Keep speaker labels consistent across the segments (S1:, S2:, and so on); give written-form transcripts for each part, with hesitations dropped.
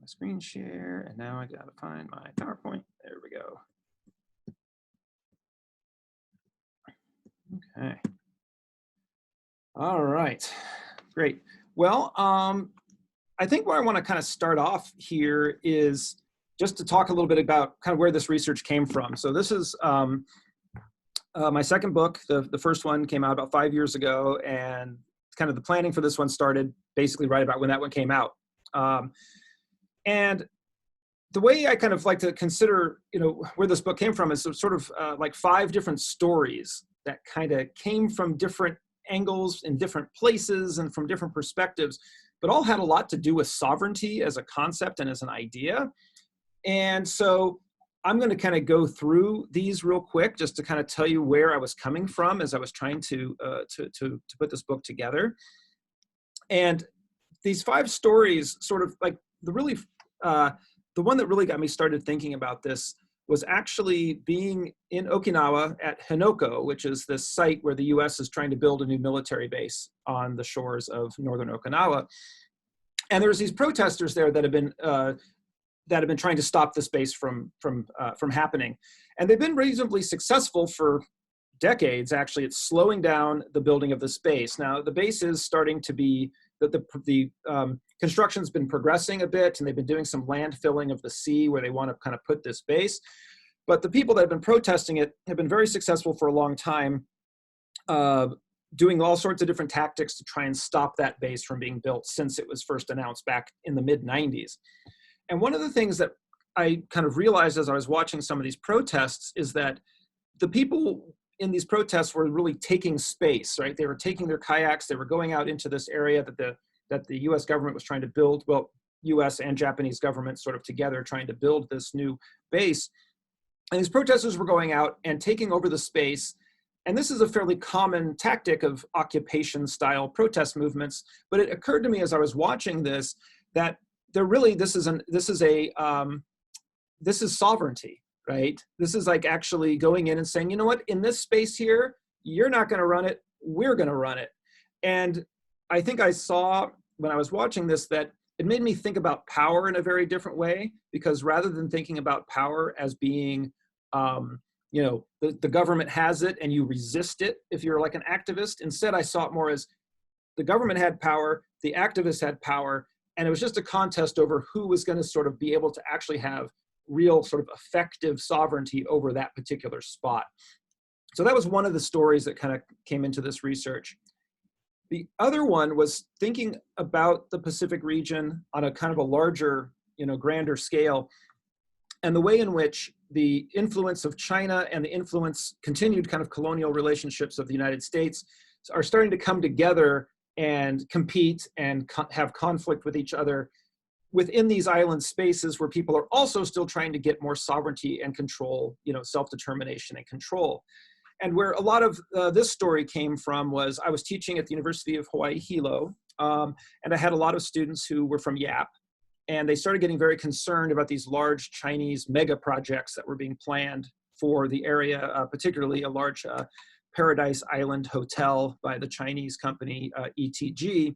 S1: my screen share, and now I gotta find my PowerPoint. There we go. Okay. All right, great. Well, I think where I want to kind of start off here is just to talk a little bit about kind of where this research came from. So this is my second book. The first one came out about 5 years ago, and kind of the planning for this one started basically right about when that one came out. And the way I kind of like to consider, where this book came from is sort of like 5 different stories that kind of came from different angles in different places and from different perspectives, but all had a lot to do with sovereignty as a concept and as an idea. And so I'm going to kind of go through these real quick just to kind of tell you where I was coming from as I was trying to put this book together. And these 5 stories sort of like the one that really got me started thinking about this was actually being in Okinawa at Hinoko, which is this site where the US is trying to build a new military base on the shores of northern Okinawa. And there's these protesters there that have been trying to stop this base from happening. And they've been reasonably successful for decades, actually. It's slowing down the building of this base. Now, the base is starting to be, the construction's been progressing a bit, and they've been doing some land filling of the sea where they want to kind of put this base. But the people that have been protesting it have been very successful for a long time, doing all sorts of different tactics to try and stop that base from being built since it was first announced back in the mid-90s. And one of the things that I kind of realized as I was watching some of these protests is that the people in these protests were really taking space, right? They were taking their kayaks, they were going out into this area that the US government was trying to build, well, US and Japanese government sort of together trying to build this new base. And these protesters were going out and taking over the space. And this is a fairly common tactic of occupation style protest movements. But it occurred to me as I was watching this, that this is sovereignty, right? This is like actually going in and saying, you know what, in this space here, you're not going to run it, we're going to run it. And I think I saw when I was watching this that it made me think about power in a very different way, because rather than thinking about power as being, the government has it and you resist it if you're like an activist, instead I saw it more as the government had power, the activists had power, and it was just a contest over who was going to sort of be able to actually have real sort of effective sovereignty over that particular spot. So that was one of the stories that kind of came into this research. The other one was thinking about the Pacific region on a kind of a larger, grander scale, and the way in which the influence of China and the continued kind of colonial relationships of the United States are starting to come together and compete and have conflict with each other within these island spaces where people are also still trying to get more sovereignty and control, self-determination and control. And where a lot of this story came from was I was teaching at the University of Hawaii Hilo, and I had a lot of students who were from YAP, and they started getting very concerned about these large Chinese mega projects that were being planned for the area, particularly a large Paradise Island hotel by the Chinese company ETG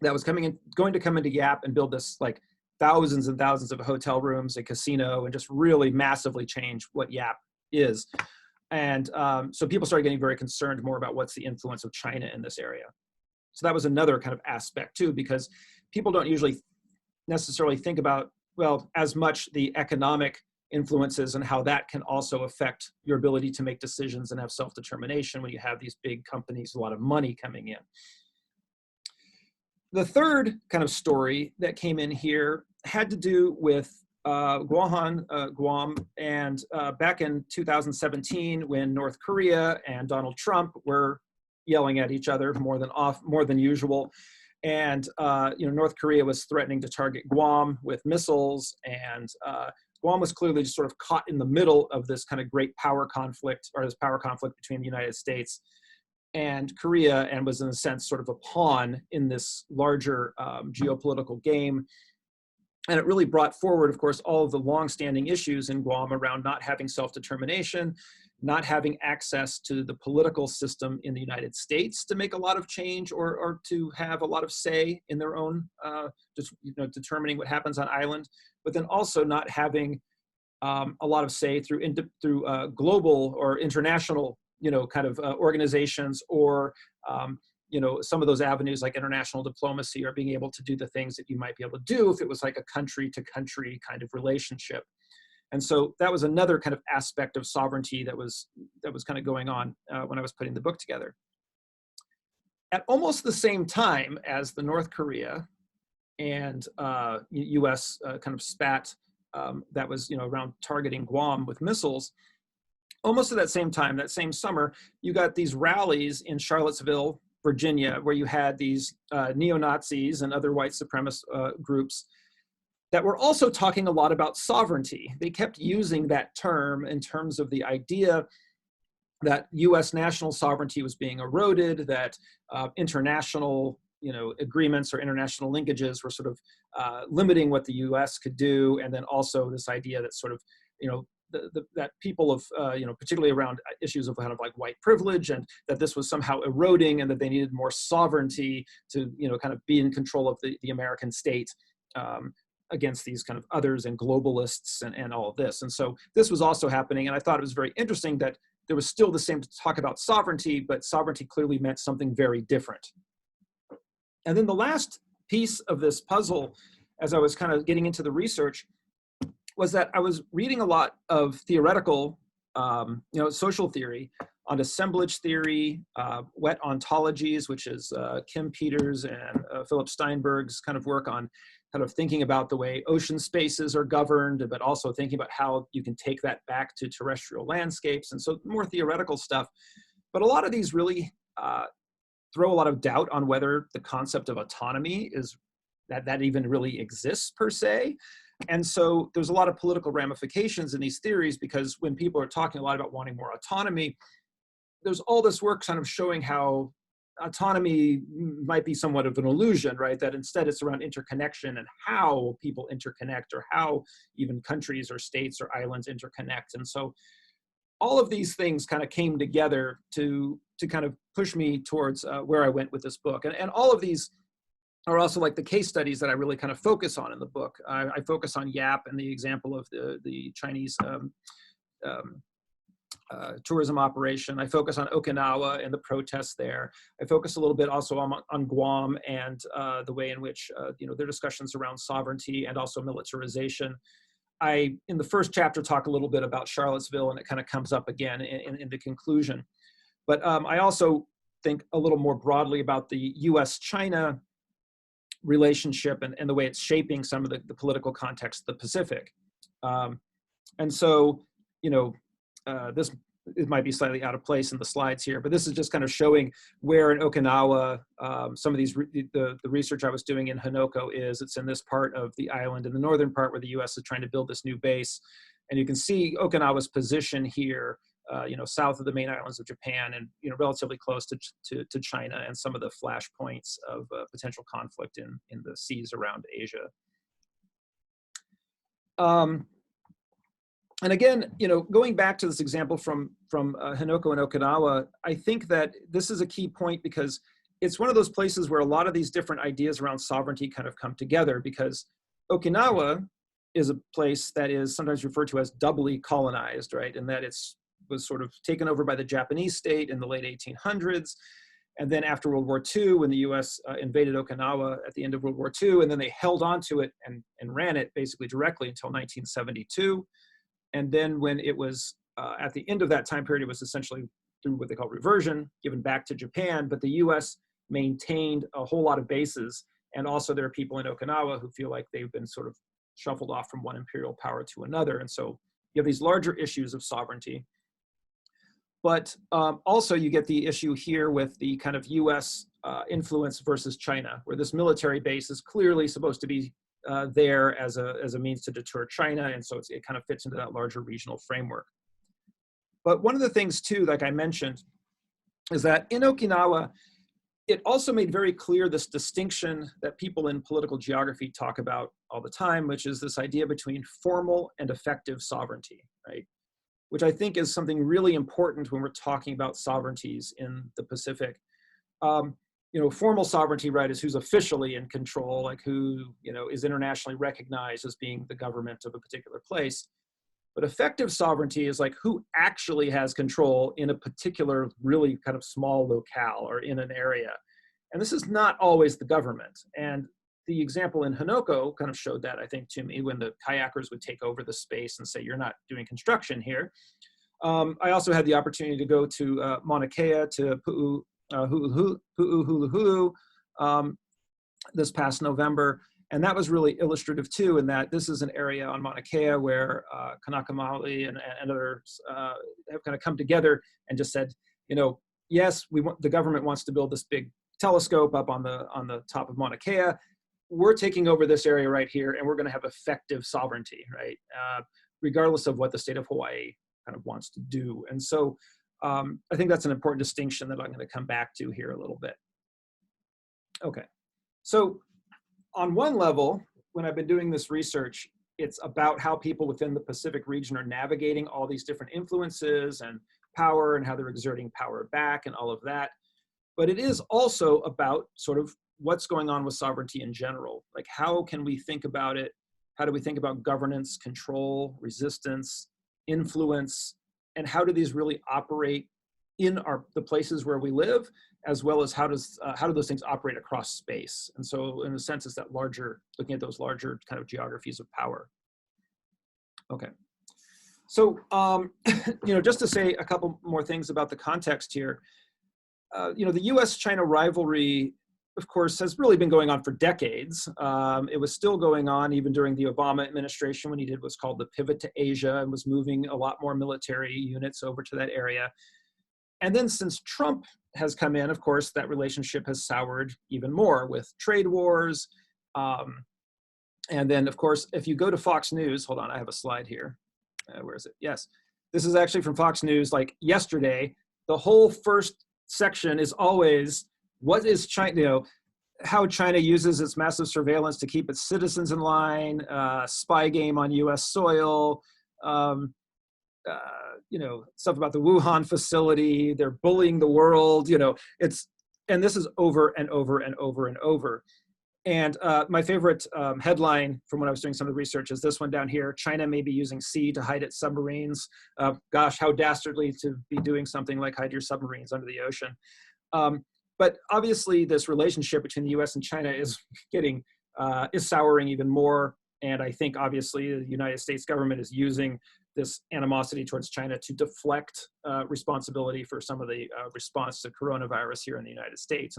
S1: that was going to come into YAP and build this like thousands and thousands of hotel rooms, a casino, and just really massively change what YAP is. And so people started getting very concerned more about what's the influence of China in this area. So that was another kind of aspect too, because people don't usually necessarily think about, well, as much the economic influences and how that can also affect your ability to make decisions and have self-determination when you have these big companies, a lot of money coming in. The third kind of story that came in here had to do with Guam, and back in 2017 when North Korea and Donald Trump were yelling at each other more than usual. And North Korea was threatening to target Guam with missiles, and Guam was clearly just sort of caught in the middle of this kind of great power conflict, or this power conflict between the United States and Korea, and was in a sense sort of a pawn in this larger geopolitical game. And it really brought forward, of course, all of the longstanding issues in Guam around not having self-determination not having access to the political system in the United States to make a lot of change or to have a lot of say in their own, just determining what happens on island, but then also not having a lot of say through global or international, kind of organizations, or some of those avenues like international diplomacy, or being able to do the things that you might be able to do if it was like a country to country kind of relationship. And so that was another kind of aspect of sovereignty that was kind of going on when I was putting the book together. At almost the same time as the North Korea and U.S. Kind of spat that was around targeting Guam with missiles, almost at that same time, that same summer, you got these rallies in Charlottesville, Virginia, where you had these neo-Nazis and other white supremacist groups that were also talking a lot about sovereignty. They kept using that term in terms of the idea that U.S. national sovereignty was being eroded, that international agreements or international linkages were sort of limiting what the U.S. could do, and then also this idea that sort of that people of particularly around issues of kind of like white privilege, and that this was somehow eroding, and that they needed more sovereignty to kind of be in control of the American state against these kind of others and globalists and all of this. And so this was also happening, and I thought it was very interesting that there was still the same talk about sovereignty, but sovereignty clearly meant something very different. And then the last piece of this puzzle, as I was kind of getting into the research, was that I was reading a lot of theoretical, social theory on assemblage theory, wet ontologies, which is Kim Peters and Philip Steinberg's kind of work on kind of thinking about the way ocean spaces are governed, but also thinking about how you can take that back to terrestrial landscapes. And so more theoretical stuff. But a lot of these really throw a lot of doubt on whether the concept of autonomy is that even really exists per se. And so there's a lot of political ramifications in these theories, because when people are talking a lot about wanting more autonomy, there's all this work kind of showing how autonomy might be somewhat of an illusion, right? That instead it's around interconnection and how people interconnect, or how even countries or states or islands interconnect. And so all of these things kind of came together to kind of push me towards where I went with this book. And all of these are also like the case studies that I really kind of focus on in the book. I focus on Yap and the example of the Chinese tourism operation. I focus on Okinawa and the protests there. I focus a little bit also on Guam and the way in which their discussions around sovereignty and also militarization. I, in the first chapter, talk a little bit about Charlottesville, and it kind of comes up again in the conclusion. But I also think a little more broadly about the U.S.-China relationship and the way it's shaping some of the political context of the Pacific. And so, this, it might be slightly out of place in the slides here, but this is just kind of showing where in Okinawa, some of these, the research I was doing in Hanoko it's in this part of the island, in the northern part where the US is trying to build this new base. And you can see Okinawa's position here, south of the main islands of Japan, and, relatively close to China and some of the flashpoints of potential conflict in the seas around Asia. And again, going back to this example from Hanoko and Okinawa, I think that this is a key point, because it's one of those places where a lot of these different ideas around sovereignty kind of come together, because Okinawa is a place that is sometimes referred to as doubly colonized, right? And that was sort of taken over by the Japanese state in the late 1800s. And then after World War II, when the US invaded Okinawa at the end of World War II, and then they held on to it and ran it basically directly until 1972. And then when it was at the end of that time period, it was essentially through what they call reversion, given back to Japan. But the US maintained a whole lot of bases. And also there are people in Okinawa who feel like they've been sort of shuffled off from one imperial power to another. And so you have these larger issues of sovereignty. But also you get the issue here with the kind of US influence versus China, where this military base is clearly supposed to be there as a means to deter China. And so it kind of fits into that larger regional framework. But one of the things too, like I mentioned, is that in Okinawa, it also made very clear this distinction that people in political geography talk about all the time, which is this idea between formal and effective sovereignty, right? which I think is something really important when we're talking about sovereignties in the Pacific. Formal sovereignty, right, is who's officially in control, like who, is internationally recognized as being the government of a particular place. But effective sovereignty is like who actually has control in a particular really kind of small locale or in an area. And this is not always the government. And the example in Hanoko kind of showed that, I think, to me, when the kayakers would take over the space and say, you're not doing construction here. I also had the opportunity to go to Mauna Kea, to Pu'uhuluhulu this past November. And that was really illustrative too, in that this is an area on Mauna Kea where Kanaka Maoli and others have kind of come together and just said, yes, the government wants to build this big telescope up on the top of Mauna Kea. We're taking over this area right here, and we're going to have effective sovereignty, right? Regardless of what the state of Hawaii kind of wants to do. And so I think that's an important distinction that I'm going to come back to here a little bit. Okay, so on one level, when I've been doing this research, it's about how people within the Pacific region are navigating all these different influences and power and how they're exerting power back and all of that. But it is also about sort of what's going on with sovereignty in general. Like, how can we think about it? How do we think about governance, control, resistance, influence, and how do these really operate in the places where we live, as well as how do those things operate across space? And so in a sense, it's that looking at those larger kind of geographies of power. Okay. So, just to say a couple more things about the context here, the US-China rivalry, of course, has really been going on for decades. It was still going on even during the Obama administration when he did what's called the pivot to Asia and was moving a lot more military units over to that area. And then since Trump has come in, of course, that relationship has soured even more with trade wars. And then, of course, if you go to Fox News, hold on, I have a slide here. Where is it? Yes. This is actually from Fox News, like yesterday. The whole first section is always, what is China, how China uses its massive surveillance to keep its citizens in line, spy game on US soil, stuff about the Wuhan facility, they're bullying the world, and this is over and over and over and over. And my favorite headline from when I was doing some of the research is this one down here: China may be using sea to hide its submarines. Gosh, how dastardly to be doing something like hide your submarines under the ocean. But obviously this relationship between the US and China is souring even more. And I think obviously the United States government is using this animosity towards China to deflect responsibility for some of the response to coronavirus here in the United States.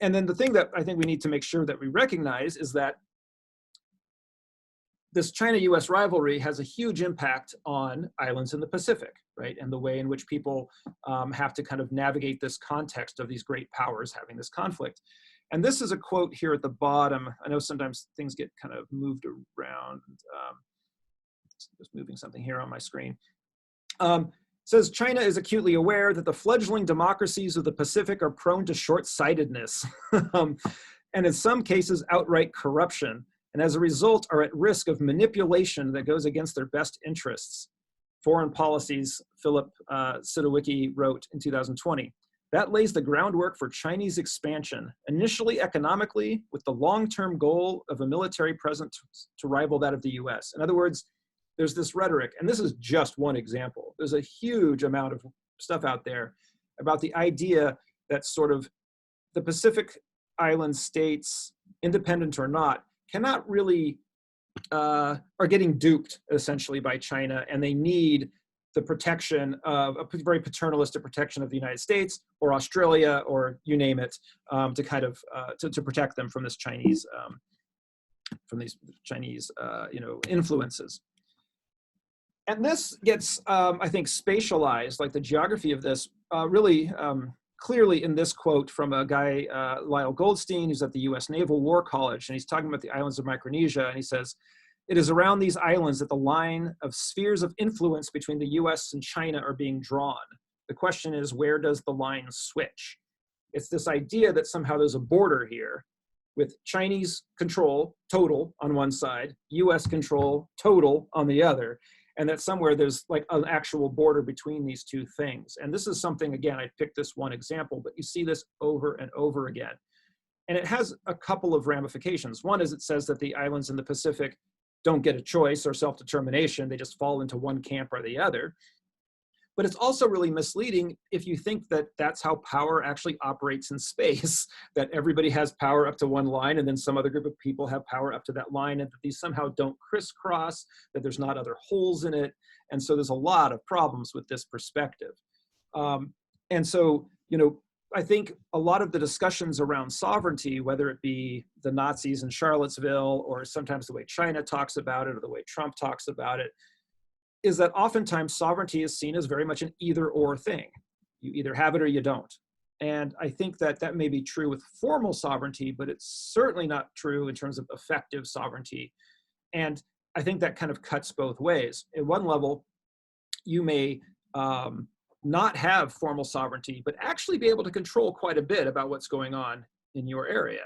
S1: And then the thing that I think we need to make sure that we recognize is that this China-US rivalry has a huge impact on islands in the Pacific, right? And the way in which people have to kind of navigate this context of these great powers having this conflict. And this is a quote here at the bottom. I know sometimes things get kind of moved around. Just moving something here on my screen. Says, China is acutely aware that the fledgling democracies of the Pacific are prone to short-sightedness and in some cases outright corruption, and as a result are at risk of manipulation that goes against their best interests. Foreign Policies, Philip Sidowicki wrote in 2020. That lays the groundwork for Chinese expansion, initially economically, with the long-term goal of a military presence to rival that of the US. In other words, there's this rhetoric, and this is just one example. There's a huge amount of stuff out there about the idea that sort of the Pacific Island states, independent or not, cannot really, are getting duped essentially by China, and they need the protection of a very paternalistic protection of the United States or Australia or you name it, to kind of to protect them from this Chinese, influences. And this gets, I think, spatialized, like the geography of this, really clearly in this quote from a guy, Lyle Goldstein, who's at the US Naval War College, and he's talking about the islands of Micronesia, and he says, it is around these islands that the line of spheres of influence between the US and China are being drawn. The question is, where does the line switch? It's this idea that somehow there's a border here with Chinese control, total, on one side, US control, total, on the other. and that somewhere there's like an actual border between these two things. And this is something, again, I picked this one example, but you see this over and over again. And it has a couple of ramifications. One is it says that the islands in the Pacific don't get a choice or self-determination. They just fall into one camp or the other. But it's also really misleading if you think that that's how power actually operates in space, that everybody has power up to one line and then some other group of people have power up to that line, and that these somehow don't crisscross, that there's not other holes in it. And so there's a lot of problems with this perspective. And so, I think a lot of the discussions around sovereignty, whether it be the Nazis in Charlottesville or sometimes the way China talks about it or the way Trump talks about it, is that oftentimes sovereignty is seen as very much an either or thing. You either have it or you don't. And I think that that may be true with formal sovereignty, but it's certainly not true in terms of effective sovereignty. And I think that kind of cuts both ways. At one level, you may not have formal sovereignty, but actually be able to control quite a bit about what's going on in your area.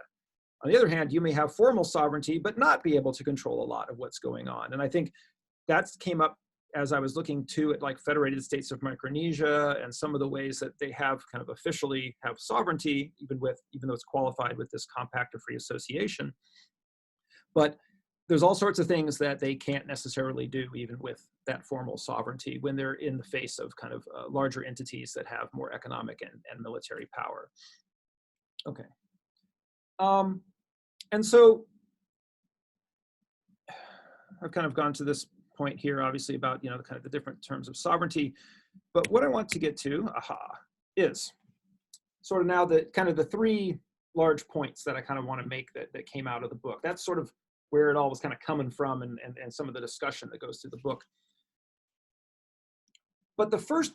S1: On the other hand, you may have formal sovereignty, but not be able to control a lot of what's going on. And I think that came up as I was looking too at like Federated States of Micronesia and some of the ways that they have kind of officially have sovereignty, even though it's qualified with this compact of free association. But there's all sorts of things that they can't necessarily do even with that formal sovereignty when they're in the face of kind of larger entities that have more economic and military power. Okay. And so I've kind of gone to this point here, obviously, about kind of the different terms of sovereignty. But what I want to get to, is sort of now the kind of the three large points that I kind of want to make that came out of the book. That's sort of where it all was kind of coming from and some of the discussion that goes through the book. But the first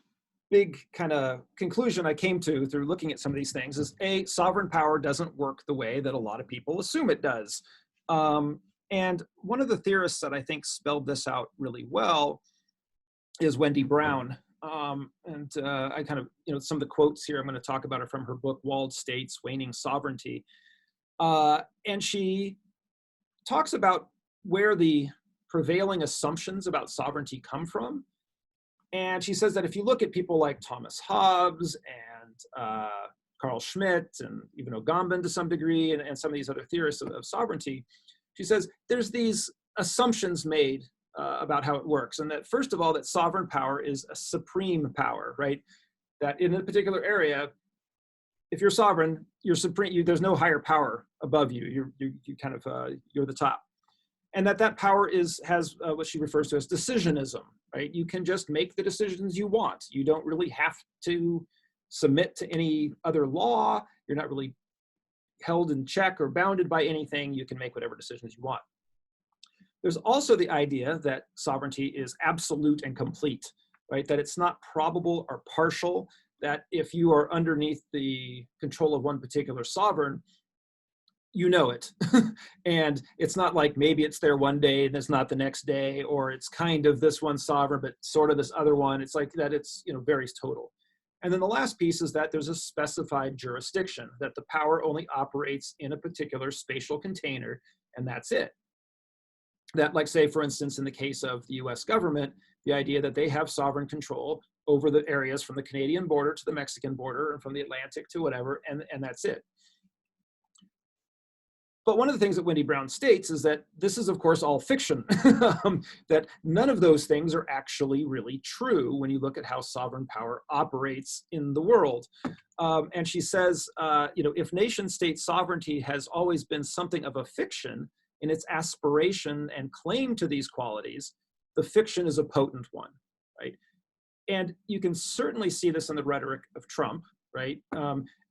S1: big kind of conclusion I came to through looking at some of these things is sovereign power doesn't work the way that a lot of people assume it does. And one of the theorists that I think spelled this out really well is Wendy Brown. I kind of, some of the quotes here I'm going to talk about are from her book, Walled States, Waning Sovereignty. And she talks about where the prevailing assumptions about sovereignty come from. And she says that if you look at people like Thomas Hobbes and Carl Schmitt and even Agamben to some degree, and some of these other theorists of sovereignty, she says there's these assumptions made about how it works. And that first of all, that sovereign power is a supreme power, right? That in a particular area, if you're sovereign, you're supreme, there's no higher power above you. You're the top. And that power has what she refers to as decisionism, right? You can just make the decisions you want. You don't really have to submit to any other law. You're not really held in check or bounded by anything. You can make whatever decisions you want. There's also the idea that sovereignty is absolute and complete, right? That it's not probable or partial, that if you are underneath the control of one particular sovereign, you know it. And it's not like maybe it's there one day and it's not the next day, or it's kind of this one sovereign, but sort of this other one. It's like that it's, very total. And then the last piece is that there's a specified jurisdiction, that the power only operates in a particular spatial container, and that's it. That, like, say, for instance, in the case of the US government, the idea that they have sovereign control over the areas from the Canadian border to the Mexican border and from the Atlantic to whatever, and that's it. But one of the things that Wendy Brown states is that this is, of course, all fiction, that none of those things are actually really true when you look at how sovereign power operates in the world. And she says, if nation-state sovereignty has always been something of a fiction in its aspiration and claim to these qualities, the fiction is a potent one, right? And you can certainly see this in the rhetoric of Trump, right?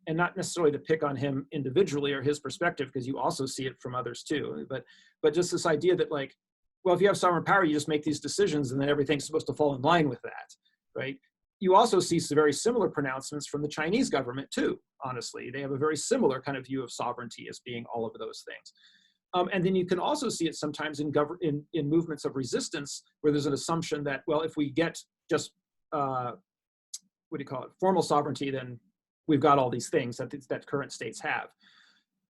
S1: And not necessarily to pick on him individually or his perspective, because you also see it from others too. But just this idea that, like, well, if you have sovereign power, you just make these decisions and then everything's supposed to fall in line with that, right? You also see some very similar pronouncements from the Chinese government too, honestly. They have a very similar kind of view of sovereignty as being all of those things. And then you can also see it sometimes in movements of resistance, where there's an assumption that, well, if we get just, formal sovereignty, then we've got all these things that current states have.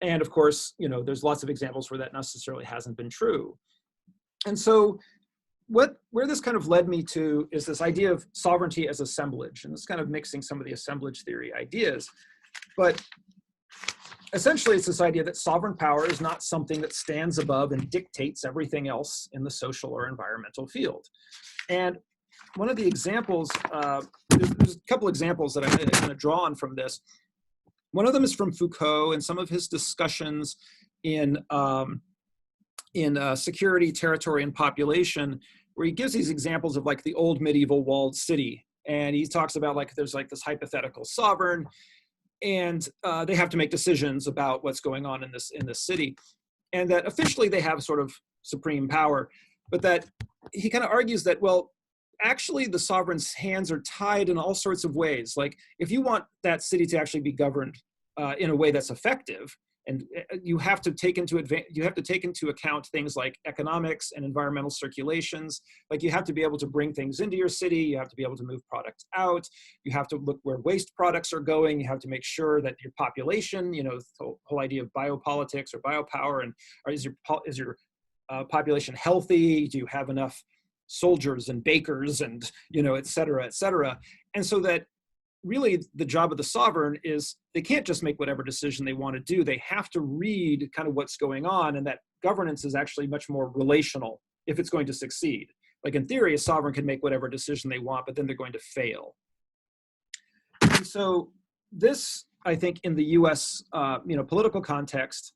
S1: And of course, there's lots of examples where that necessarily hasn't been true. And so where this kind of led me to is this idea of sovereignty as assemblage, and it's kind of mixing some of the assemblage theory ideas. But essentially, it's this idea that sovereign power is not something that stands above and dictates everything else in the social or environmental field. And one of the examples, there's a couple examples that I'm going to draw on from this. One of them is from Foucault and some of his discussions in security, territory, and population, where he gives these examples of like the old medieval walled city. And he talks about like there's like this hypothetical sovereign, and they have to make decisions about what's going on in this city, and that officially they have sort of supreme power, but that he kind of argues that, well, actually the sovereign's hands are tied in all sorts of ways. Like if you want that city to actually be governed in a way that's effective, and you have to take into account things like economics and environmental circulations. Like you have to be able to bring things into your city. You have to be able to move products out. You have to look where waste products are going. You have to make sure that your population, you know, the whole idea of biopolitics or biopower, and is your population healthy? Do you have enough soldiers and bakers and, you know, et cetera, et cetera. And so that really the job of the sovereign is they can't just make whatever decision they want to do. They have to read kind of what's going on, and that governance is actually much more relational if it's going to succeed. Like in theory, a sovereign can make whatever decision they want, but then they're going to fail. And so this, I think, in the US political context,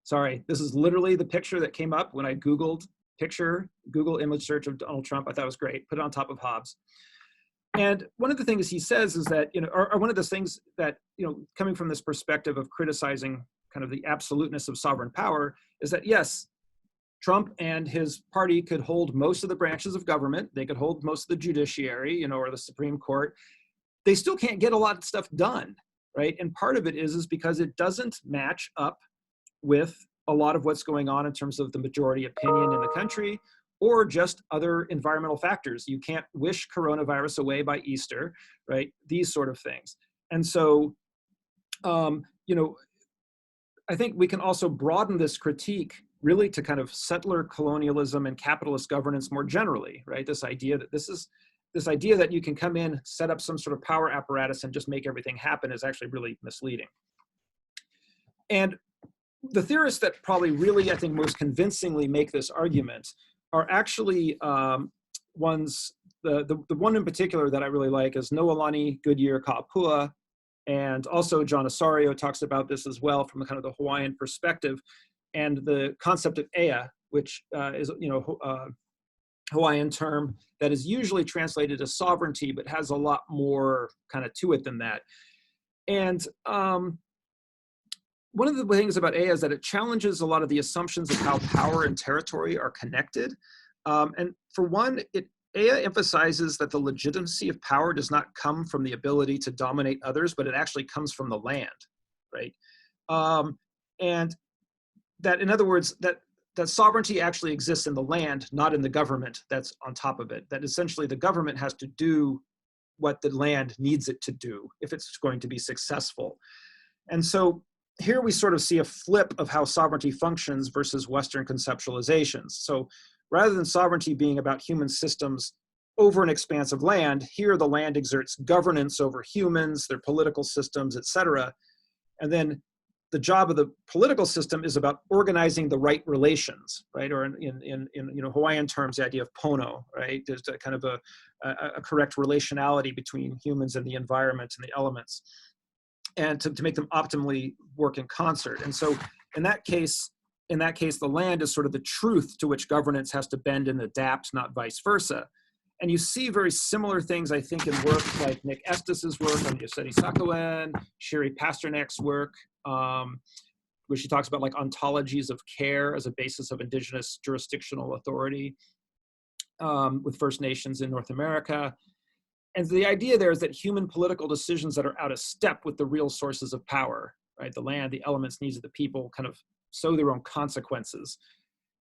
S1: sorry, this is literally the picture that came up when I Googled Google image search of Donald Trump. I thought it was great, put it on top of Hobbes. And one of the things he says is that, you know, or one of the things that, you know, coming from this perspective of criticizing kind of the absoluteness of sovereign power, is that yes, Trump and his party could hold most of the branches of government. They could hold most of the judiciary, you know, or the Supreme Court. They still can't get a lot of stuff done, right? And part of it is because it doesn't match up with a lot of what's going on in terms of the majority opinion in the country, or just other environmental factors. You can't wish coronavirus away by Easter, right? These sort of things. And so, you know, I think we can also broaden this critique really to kind of settler colonialism and capitalist governance more generally, right? This idea that you can come in, set up some sort of power apparatus and just make everything happen is actually really misleading. And the theorists that probably really, I think, most convincingly make this argument are actually ones, the one in particular that I really like is Noelani Goodyear Kaapua, and also John Osorio talks about this as well from kind of the Hawaiian perspective, and the concept of ea, which is, you know, Hawaiian term that is usually translated as sovereignty, but has a lot more kind of to it than that. And one of the things about ea is that it challenges a lot of the assumptions of how power and territory are connected. And for one, ea emphasizes that the legitimacy of power does not come from the ability to dominate others, but it actually comes from the land, right? And that, in other words, that sovereignty actually exists in the land, not in the government that's on top of it. That essentially the government has to do what the land needs it to do if it's going to be successful. And so here we sort of see a flip of how sovereignty functions versus Western conceptualizations. So rather than sovereignty being about human systems over an expanse of land, here the land exerts governance over humans, their political systems, et cetera. And then the job of the political system is about organizing the right relations, right? Or in you know, Hawaiian terms, the idea of pono, right? There's a kind of a correct relationality between humans and the environment and the elements, and to make them optimally work in concert. And so in that case, the land is sort of the truth to which governance has to bend and adapt, not vice versa. And you see very similar things, I think, in work like Nick Estes's work on Yoseti Sakawen, Sherry Pasternak's work, where she talks about like ontologies of care as a basis of indigenous jurisdictional authority with First Nations in North America. And the idea there is that human political decisions that are out of step with the real sources of power, right? The land, the elements, needs of the people kind of sow their own consequences.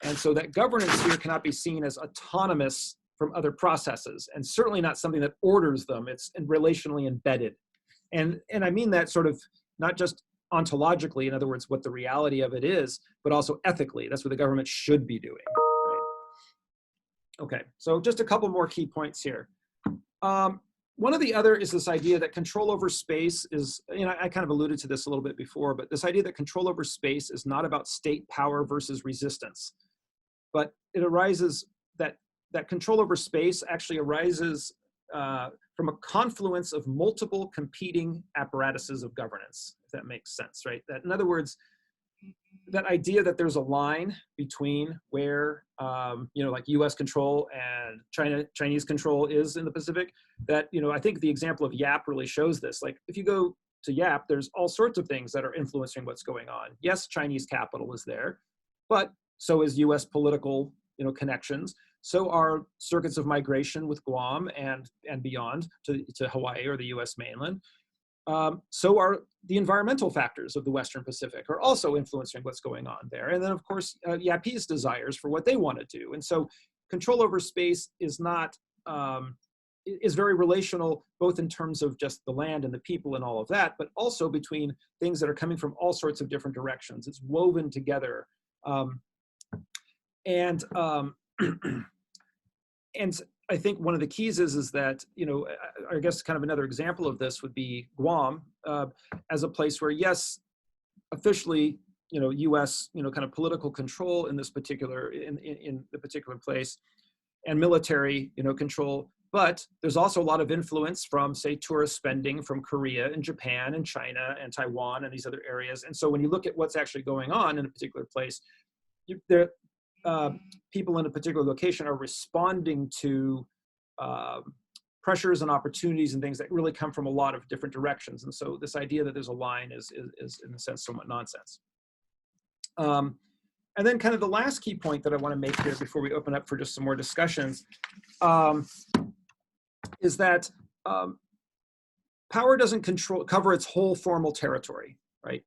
S1: And so that governance here cannot be seen as autonomous from other processes, and certainly not something that orders them. It's relationally embedded. And I mean that sort of not just ontologically, in other words, what the reality of it is, but also ethically. That's what the government should be doing. Okay, so just a couple more key points here. One of the other is this idea that control over space is, I kind of alluded to this a little bit before, but this idea that control over space is not about state power versus resistance, but it arises that control over space actually arises from a confluence of multiple competing apparatuses of governance, if that makes sense, right? That, in other words, that idea that there's a line between where like US control and Chinese control is in the Pacific, that I think the example of Yap really shows this. Like if you go to Yap, there's all sorts of things that are influencing what's going on. Yes, Chinese capital is there, but so is US political connections. So are circuits of migration with Guam and beyond to Hawaii or the US mainland. So are the environmental factors of the Western Pacific are also influencing what's going on there. And then, of course, Yapese desires for what they want to do. And so control over space is not, is very relational, both in terms of just the land and the people and all of that, but also between things that are coming from all sorts of different directions. It's woven together. And I think one of the keys is that, I guess kind of another example of this would be Guam as a place where, yes, officially, US, kind of political control in this particular, in the particular place, and military, control, but there's also a lot of influence from, say, tourist spending from Korea and Japan and China and Taiwan and these other areas. And so when you look at what's actually going on in a particular place, people in a particular location are responding to pressures and opportunities and things that really come from a lot of different directions. And so this idea that there's a line is in a sense somewhat nonsense. And then kind of the last key point that I want to make here before we open up for just some more discussions is that power doesn't cover its whole formal territory, right?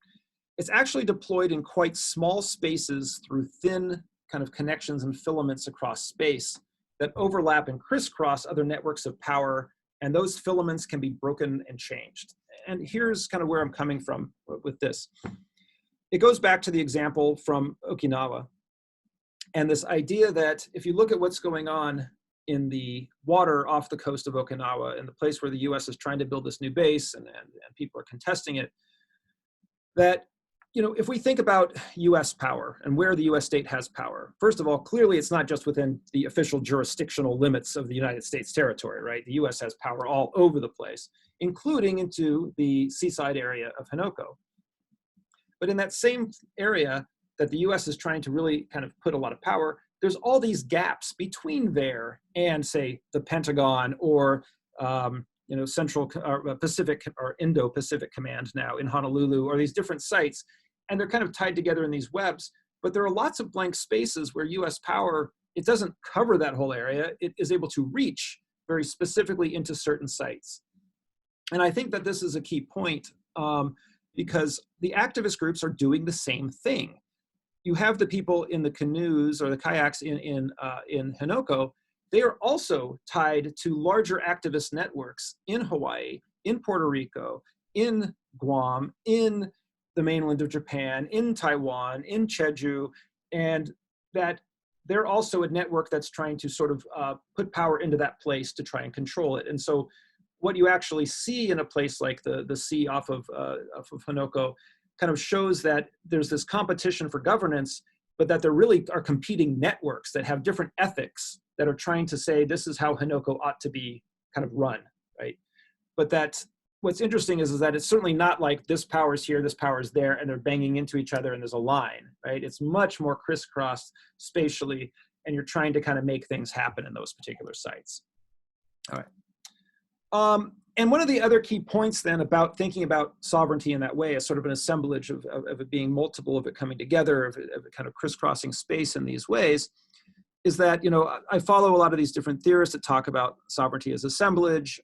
S1: It's actually deployed in quite small spaces through thin kind of connections and filaments across space that overlap and crisscross other networks of power, and those filaments can be broken and changed. And here's kind of where I'm coming from with this. It goes back to the example from Okinawa, and this idea that if you look at what's going on in the water off the coast of Okinawa, in the place where the US is trying to build this new base and people are contesting it, that if we think about US power and where the US state has power, first of all, clearly it's not just within the official jurisdictional limits of the United States territory, right? The US has power all over the place, including into the seaside area of Henoko. But in that same area that the US is trying to really kind of put a lot of power, there's all these gaps between there and, say, the Pentagon or Central Pacific or Indo-Pacific Command now in Honolulu, or these different sites, and they're kind of tied together in these webs. But there are lots of blank spaces where US power, it doesn't cover that whole area. It is able to reach very specifically into certain sites. And I think that this is a key point because the activist groups are doing the same thing. You have the people in the canoes or the kayaks in Henoko. They are also tied to larger activist networks in Hawaii, in Puerto Rico, in Guam, in the mainland of Japan, in Taiwan, in Jeju, and that they're also a network that's trying to sort of put power into that place to try and control it. And so what you actually see in a place like the sea off of Henoko kind of shows that there's this competition for governance, but that there really are competing networks that have different ethics that are trying to say this is how Henoko ought to be kind of run, right? But that what's interesting is that it's certainly not like this power is here, this power is there, and they're banging into each other and there's a line, right? It's much more crisscrossed spatially, and you're trying to kind of make things happen in those particular sites. All right. And one of the other key points then about thinking about sovereignty in that way as sort of an assemblage of it being multiple, of it coming together, of it kind of crisscrossing space in these ways, is that, I follow a lot of these different theorists that talk about sovereignty as assemblage.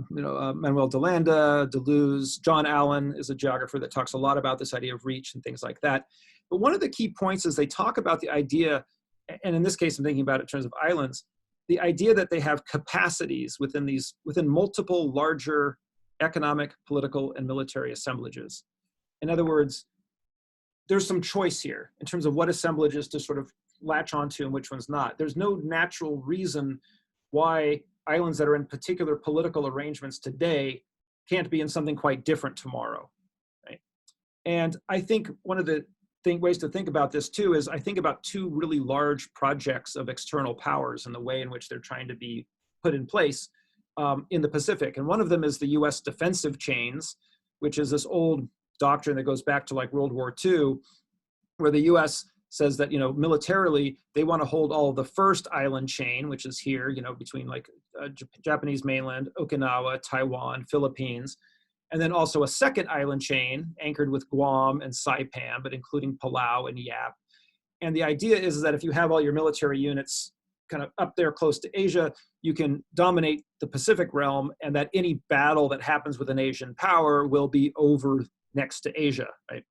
S1: Manuel Delanda, Deleuze, John Allen is a geographer that talks a lot about this idea of reach and things like that. But one of the key points is they talk about the idea, and in this case I'm thinking about it in terms of islands, the idea that they have capacities within multiple larger economic, political, and military assemblages. In other words, there's some choice here in terms of what assemblages to sort of latch onto and which ones not. There's no natural reason why islands that are in particular political arrangements today can't be in something quite different tomorrow, right? And I think one of the ways to think about this too is I think about two really large projects of external powers and the way in which they're trying to be put in place in the Pacific. And one of them is the US defensive chains, which is this old doctrine that goes back to like World War II, where the US says that, militarily, they want to hold all of the first island chain, which is here, between like Japanese mainland, Okinawa, Taiwan, Philippines, and then also a second island chain anchored with Guam and Saipan, but including Palau and Yap. And the idea is that if you have all your military units kind of up there close to Asia, you can dominate the Pacific realm, and that any battle that happens with an Asian power will be over next to Asia, right?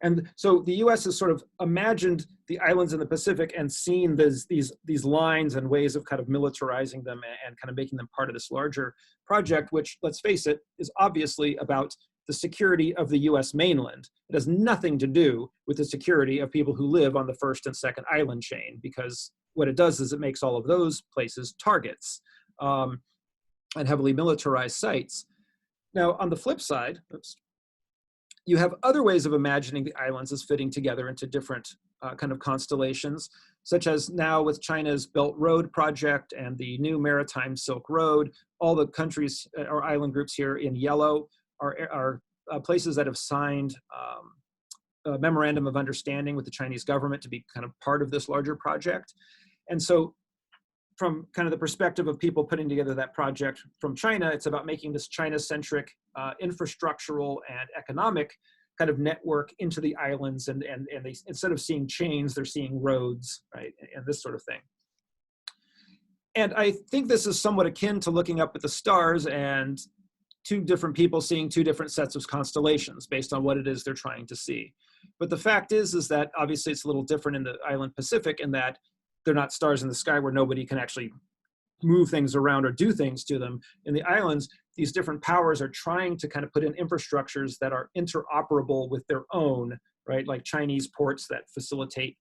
S1: And so the US has sort of imagined the islands in the Pacific and seen these lines and ways of kind of militarizing them and kind of making them part of this larger project, which, let's face it, is obviously about the security of the US mainland. It has nothing to do with the security of people who live on the first and second island chain, because what it does is it makes all of those places targets and heavily militarized sites. Now, on the flip side, you have other ways of imagining the islands as fitting together into different kind of constellations, such as now with China's Belt Road project and the new Maritime Silk Road. All the countries or island groups here in yellow are places that have signed a memorandum of understanding with the Chinese government to be kind of part of this larger project. And so from kind of the perspective of people putting together that project from China, it's about making this China-centric infrastructural and economic kind of network into the islands, and they, instead of seeing chains, they're seeing roads, right, and this sort of thing. And I think this is somewhat akin to looking up at the stars and two different people seeing two different sets of constellations based on what it is they're trying to see. But the fact is that obviously it's a little different in the island Pacific in that they're not stars in the sky where nobody can actually move things around or do things to them. In the islands, these different powers are trying to kind of put in infrastructures that are interoperable with their own, right? Like Chinese ports that facilitate,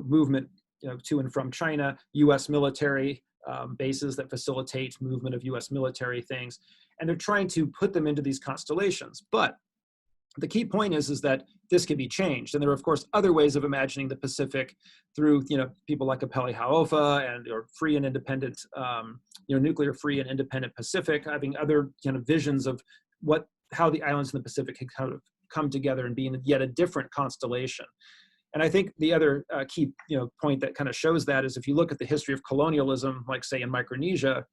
S1: movement, to and from China, U.S. military bases that facilitate movement of U.S. military things. And they're trying to put them into these constellations. But the key point is that this can be changed. And there are, of course, other ways of imagining the Pacific through, people like Apeli Hau'ofa and or free and independent, nuclear free and independent Pacific, having other kind of visions of how the islands in the Pacific can kind of come together and be in yet a different constellation. And I think the other key, point that kind of shows that is if you look at the history of colonialism, like say in Micronesia,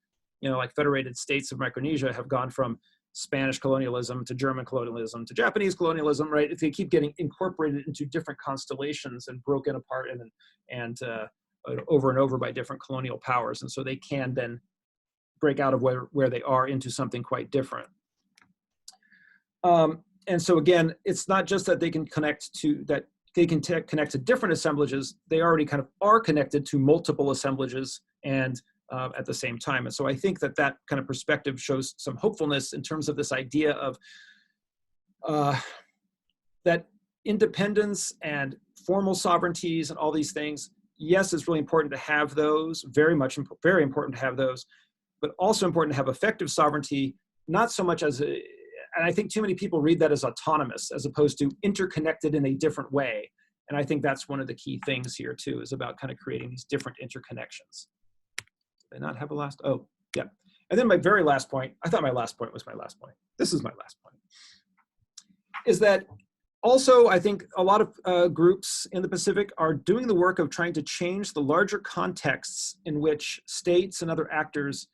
S1: like federated states of Micronesia have gone from Spanish colonialism to German colonialism to Japanese colonialism, right? If they keep getting incorporated into different constellations and broken apart and over and over by different colonial powers. And so they can then break out of where they are into something quite different. And so again, it's not just that they can connect to different assemblages, they already kind of are connected to multiple assemblages and at the same time. And so I think that kind of perspective shows some hopefulness in terms of this idea of that independence and formal sovereignties and all these things. Yes, it's really important to have those, very important to have those, but also important to have effective sovereignty, not so much as and I think too many people read that as autonomous as opposed to interconnected in a different way. And I think that's one of the key things here too, is about kind of creating these different interconnections. Did I not have a last? Oh, yeah. And then my very last point, I thought my last point was my last point. This is my last point, is that also I think a lot of groups in the Pacific are doing the work of trying to change the larger contexts in which states and other actors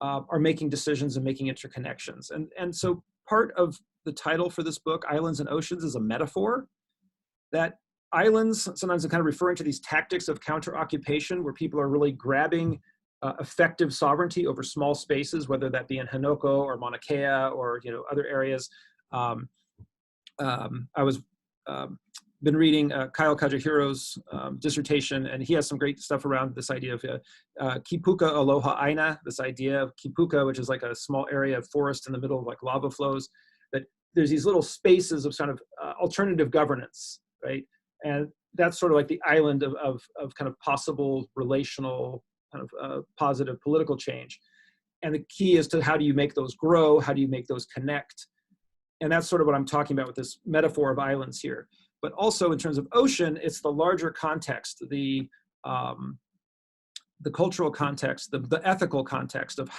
S1: are making decisions and making interconnections. And so part of the title for this book, Islands and Oceans, is a metaphor that islands, sometimes I'm kind of referring to these tactics of counter-occupation where people are really grabbing effective sovereignty over small spaces, whether that be in Hanoko or Mauna Kea or other areas. I was been reading Kyle Kajihiro's dissertation, and he has some great stuff around this idea of Kipuka Aloha Aina, this idea of Kipuka, which is like a small area of forest in the middle of like lava flows, that there's these little spaces of sort of alternative governance, right? And that's sort of like the island of kind of possible relational kind of positive political change. And the key is to how do you make those grow? How do you make those connect? And that's sort of what I'm talking about with this metaphor of islands here. But also in terms of ocean, it's the larger context, the cultural context, the ethical context of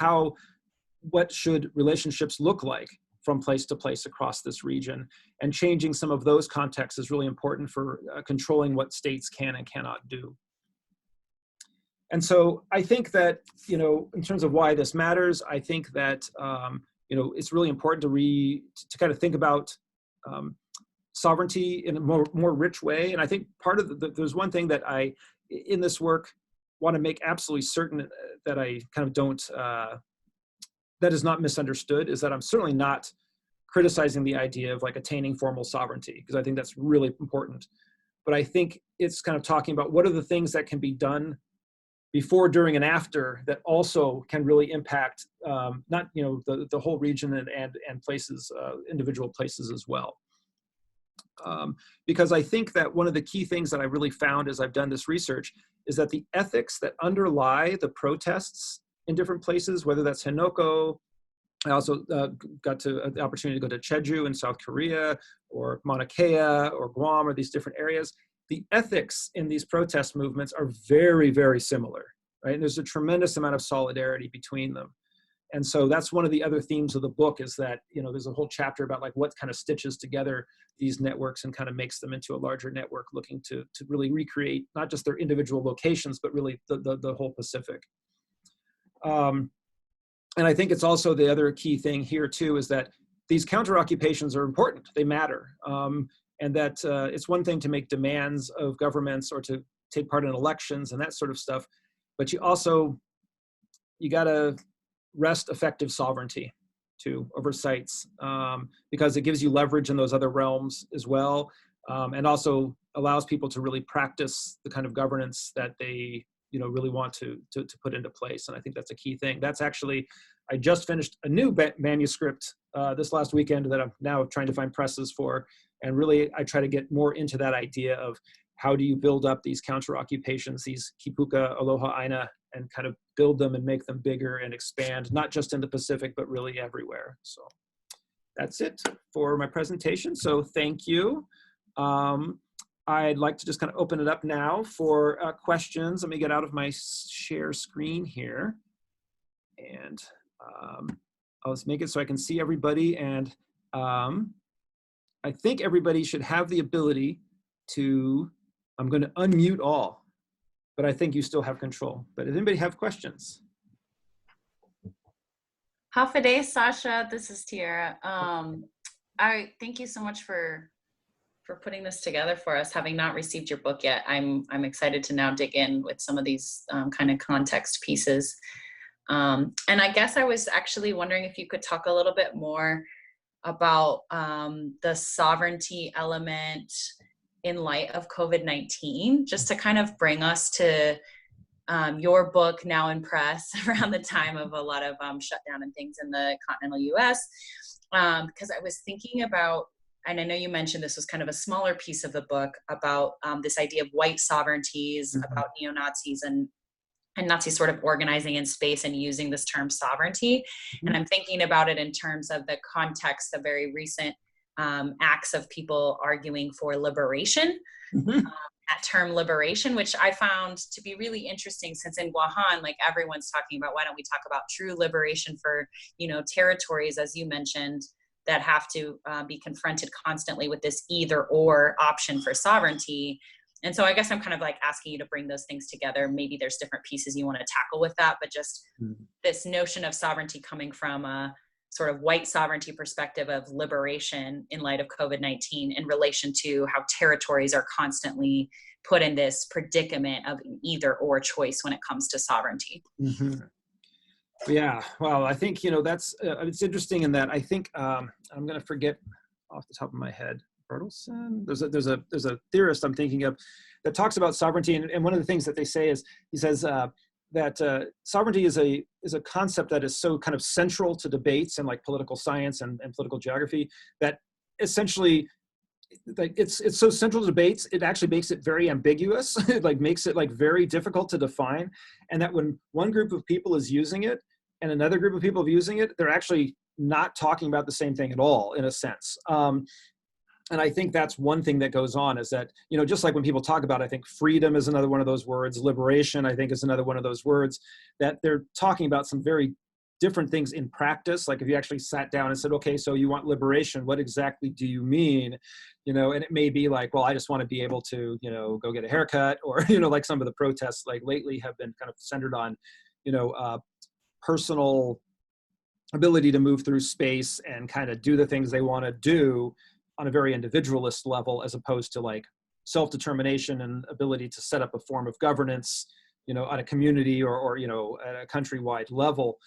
S1: what should relationships look like from place to place across this region. And changing some of those contexts is really important for controlling what states can and cannot do. And so I think that, in terms of why this matters, I think that, it's really important to kind of think about sovereignty in a more rich way. And I think part of there's one thing that I, in this work, want to make absolutely certain that I kind of don't, that is not misunderstood, is that I'm certainly not criticizing the idea of like attaining formal sovereignty, because I think that's really important. But I think it's kind of talking about what are the things that can be done before, during, and after that also can really impact not the whole region and places, individual places as well. Because I think that one of the key things that I really found as I've done this research is that the ethics that underlie the protests in different places, whether that's Henoko, I also got the opportunity to go to Jeju in South Korea, or Mauna Kea, or Guam, or these different areas. The ethics in these protest movements are very, very similar, right? And there's a tremendous amount of solidarity between them. And so that's one of the other themes of the book, is that, there's a whole chapter about like what kind of stitches together these networks and kind of makes them into a larger network, looking to really recreate not just their individual locations, but really the whole Pacific. And I think it's also the other key thing here too, is that these counter occupations are important, they matter. And that it's one thing to make demands of governments or to take part in elections and that sort of stuff, but you gotta wrest effective sovereignty to over sites, because it gives you leverage in those other realms as well, and also allows people to really practice the kind of governance that they really want to put into place. And I think that's a key thing. That's actually, I just finished a new manuscript this last weekend that I'm now trying to find presses for. And really, I try to get more into that idea of how do you build up these counter occupations, these kipuka, aloha aina, and kind of build them and make them bigger and expand, not just in the Pacific, but really everywhere. So that's it for my presentation. So thank you. I'd like to just kind of open it up now for questions. Let me get out of my share screen here. And I'll just make it so I can see everybody. And I think everybody should have the ability to, I'm going to unmute all, but I think you still have control. But does anybody have questions?
S2: Hafa Sasha, this is Tiara. I thank you so much for putting this together for us. Having not received your book yet, I'm excited to now dig in with some of these kind of context pieces. And I guess I was actually wondering if you could talk a little bit more about the sovereignty element in light of COVID-19, just to kind of bring us to your book now in press around the time of a lot of shutdown and things in the continental US. Because I was thinking about, and I know you mentioned this was kind of a smaller piece of the book, about this idea of white sovereignties, about neo-Nazis and Nazis sort of organizing in space and using this term sovereignty. And I'm thinking about it in terms of the context of very recent acts of people arguing for liberation. That term liberation, which I found to be really interesting, since in Wuhan, like everyone's talking about, why don't we talk about true liberation for, territories, as you mentioned, that have to be confronted constantly with this either or option for sovereignty. And so I guess I'm kind of like asking you to bring those things together. Maybe there's different pieces you want to tackle with that, but just this notion of sovereignty coming from a sort of white sovereignty perspective of liberation in light of COVID-19 in relation to how territories are constantly put in this predicament of an either or choice when it comes to sovereignty.
S1: Yeah, well, I think, that's, it's interesting in that I think, I'm going to forget off the top of my head, Bertelsen. There's a theorist I'm thinking of that talks about sovereignty. And one of the things that they say is, he says that sovereignty is a concept that is so kind of central to debates and like political science and political geography, that essentially, like it's so central to debates, it actually makes it very ambiguous. It like makes it like very difficult to define. And that when one group of people is using it and another group of people are using it, they're actually not talking about the same thing at all, in a sense. And I think that's one thing that goes on, is that, you know, just like when people talk about, I think freedom is another one of those words, liberation, I think, is another one of those words, that they're talking about some very different things in practice. Like if you actually sat down and said, okay, so you want liberation, what exactly do you mean? You know, and it may be like, well, I just want to be able to, you know, go get a haircut, or, you know, like some of the protests like lately have been kind of centered on, you know, personal ability to move through space and kind of do the things they want to do on a very individualist level, as opposed to like self-determination and ability to set up a form of governance, you know, on a community or you know, at a countrywide level.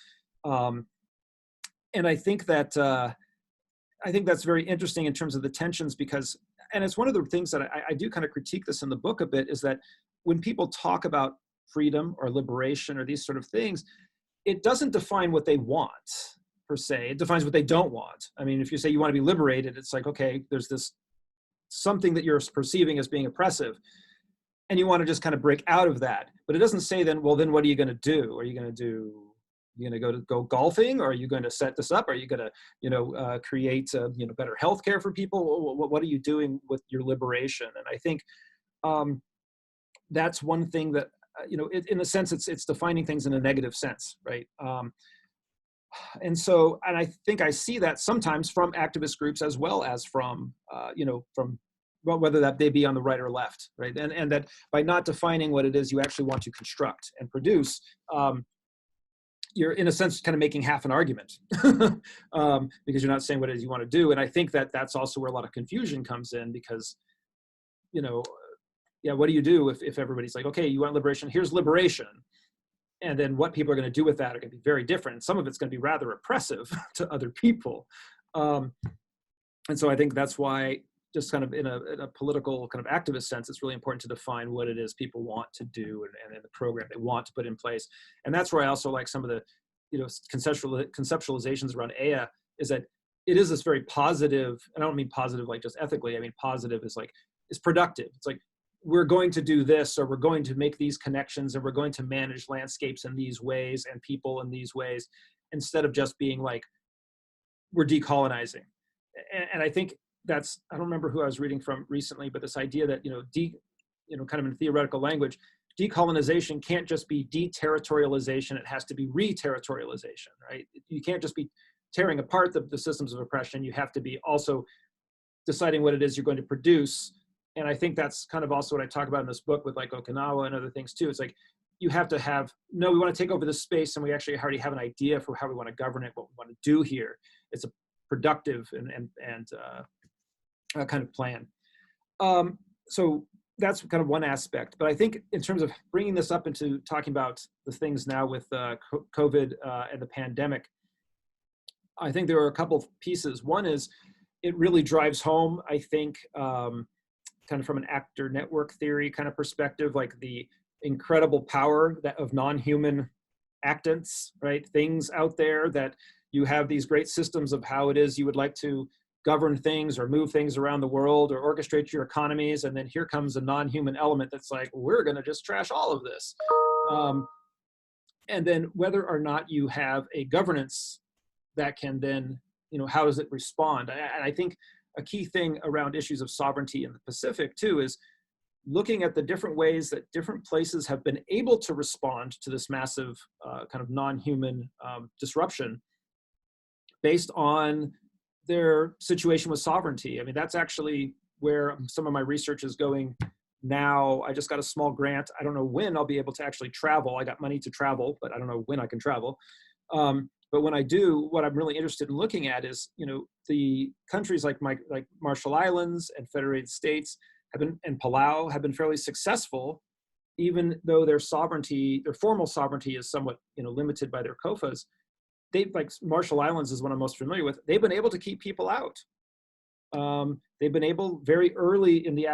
S1: And I think that that's very interesting in terms of the tensions, because, and it's one of the things that I do kind of critique this in the book a bit, is that when people talk about freedom or liberation or these sort of things, it doesn't define what they want per se. It defines what they don't want. I mean, if you say you want to be liberated, it's like, okay, there's this something that you're perceiving as being oppressive, and you want to just kind of break out of that. But it doesn't say then, well, then what are you going to do? Are you going to go golfing? Or are you going to set this up? Are you going to, you know, create, you know, better healthcare for people? What are you doing with your liberation? And I think that's one thing that, you know, in a sense, it's defining things in a negative sense, right? And so, and I think I see that sometimes from activist groups as well as from, you know, from, well, whether that they be on the right or left, right? And that by not defining what it is you actually want to construct and produce, you're in a sense kind of making half an argument, because you're not saying what it is you want to do. And I think that that's also where a lot of confusion comes in, because, you know, yeah, what do you do if everybody's like, okay, you want liberation, here's liberation. And then what people are going to do with that are going to be very different. Some of it's going to be rather oppressive to other people. And so I think that's why, just kind of in a political kind of activist sense, it's really important to define what it is people want to do and the program they want to put in place. And that's where I also like some of the, you know, conceptualizations around AI, is that it is this very positive, and I don't mean positive like just ethically, I mean positive is like, it's productive. It's like, we're going to do this, or we're going to make these connections, and we're going to manage landscapes in these ways and people in these ways, instead of just being like, we're decolonizing. And I think that's, I don't remember who I was reading from recently, but this idea that, you know, kind of in theoretical language, decolonization can't just be deterritorialization, it has to be re-territorialization, right? You can't just be tearing apart the systems of oppression, you have to be also deciding what it is you're going to produce. And I think that's kind of also what I talk about in this book with like Okinawa and other things too. It's like, you have to have, no, we want to take over this space, and we actually already have an idea for how we want to govern it, what we want to do here. It's a productive and kind of plan. So that's kind of one aspect. But I think in terms of bringing this up into talking about the things now with COVID and the pandemic, I think there are a couple of pieces. One is, it really drives home, I think, kind of from an actor network theory kind of perspective, like the incredible power of non-human actants, right? Things out there that you have these great systems of how it is you would like to govern things or move things around the world or orchestrate your economies. And then here comes a non-human element that's like, we're going to just trash all of this. And then whether or not you have a governance that can then, you know, how does it respond? And I think a key thing around issues of sovereignty in the Pacific too is looking at the different ways that different places have been able to respond to this massive kind of non-human disruption based on their situation with sovereignty. I mean, that's actually where some of my research is going now. I just got a small grant. I don't know when I'll be able to actually travel. I got money to travel, but I don't know when I can travel. But when I do, what I'm really interested in looking at is, you know, the countries like Marshall Islands and Federated States have been, and Palau have been fairly successful, even though their sovereignty, their formal sovereignty is somewhat, you know, limited by their COFAs. They, like Marshall Islands is one I'm most familiar with. They've been able to keep people out. They've been able very early in the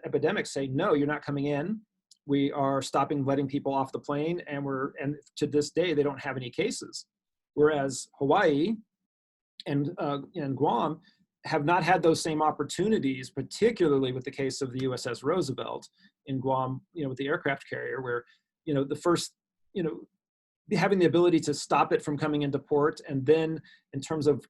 S1: epidemic say, no, you're not coming in. We are stopping letting people off the plane, and to this day, they don't have any cases. Whereas Hawaii and Guam have not had those same opportunities, particularly with the case of the USS Roosevelt in Guam, with the aircraft carrier, where, the first, having the ability to stop it from coming into port, and then in terms of,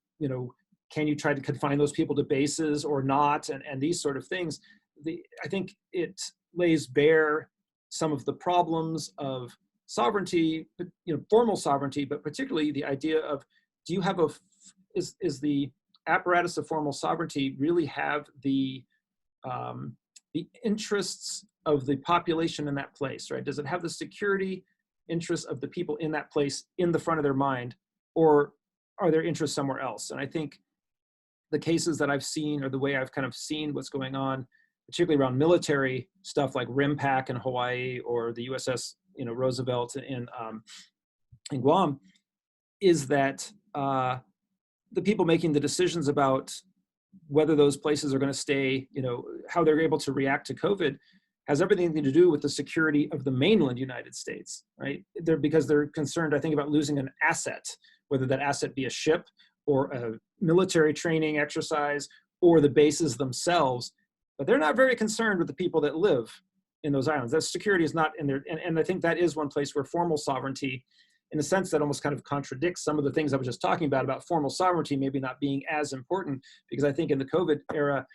S1: can you try to confine those people to bases or not, and these sort of things, I think it lays bare some of the problems of sovereignty, formal sovereignty, but particularly the idea of, do you have is the apparatus of formal sovereignty really have the interests of the population in that place, right? Does it have the security interests of the people in that place in the front of their mind, or are their interests somewhere else? And I think the cases that I've seen, or the way I've kind of seen what's going on, particularly around military stuff like RIMPAC in Hawaii, or the USS Roosevelt in Guam, is that the people making the decisions about whether those places are going to stay, how they're able to react to COVID, has everything to do with the security of the mainland United States, right? Because they're concerned, I think, about losing an asset, whether that asset be a ship or a military training exercise or the bases themselves. But they're not very concerned with the people that live in those islands. That security is not in there. And I think that is one place where formal sovereignty, in a sense that almost kind of contradicts some of the things I was just talking about formal sovereignty maybe not being as important, because I think in the COVID era,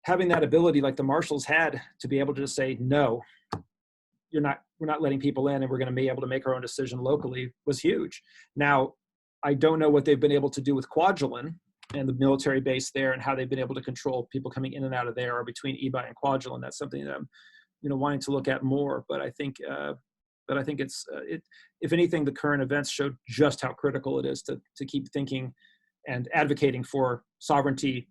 S1: having that ability like the marshals had to be able to just say, no, we're not letting people in, and we're going to be able to make our own decision locally, was huge. Now, I don't know what they've been able to do with Kwajalein and the military base there, and how they've been able to control people coming in and out of there, or between Ebi and Kwajalein. That's something that I'm, wanting to look at more. But I think it's if anything, the current events showed just how critical it is to keep thinking and advocating for sovereignty,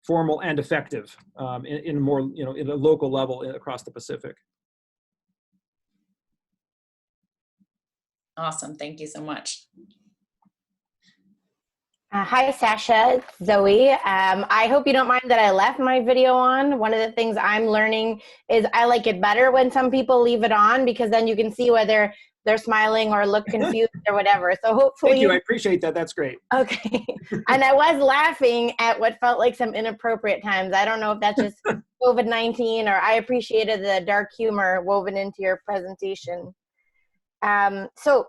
S1: formal and effective, in more, in a local level across the Pacific.
S2: Awesome. Thank you so much.
S3: Hi, Sasha. It's Zoe. I hope you don't mind that I left my video on. One of the things I'm learning is I like it better when some people leave it on, because then you can see whether they're smiling or look confused or whatever. So hopefully—
S1: Thank you. I appreciate that. That's great.
S3: Okay. And I was laughing at what felt like some inappropriate times. I don't know if that's just COVID-19, or I appreciated the dark humor woven into your presentation. So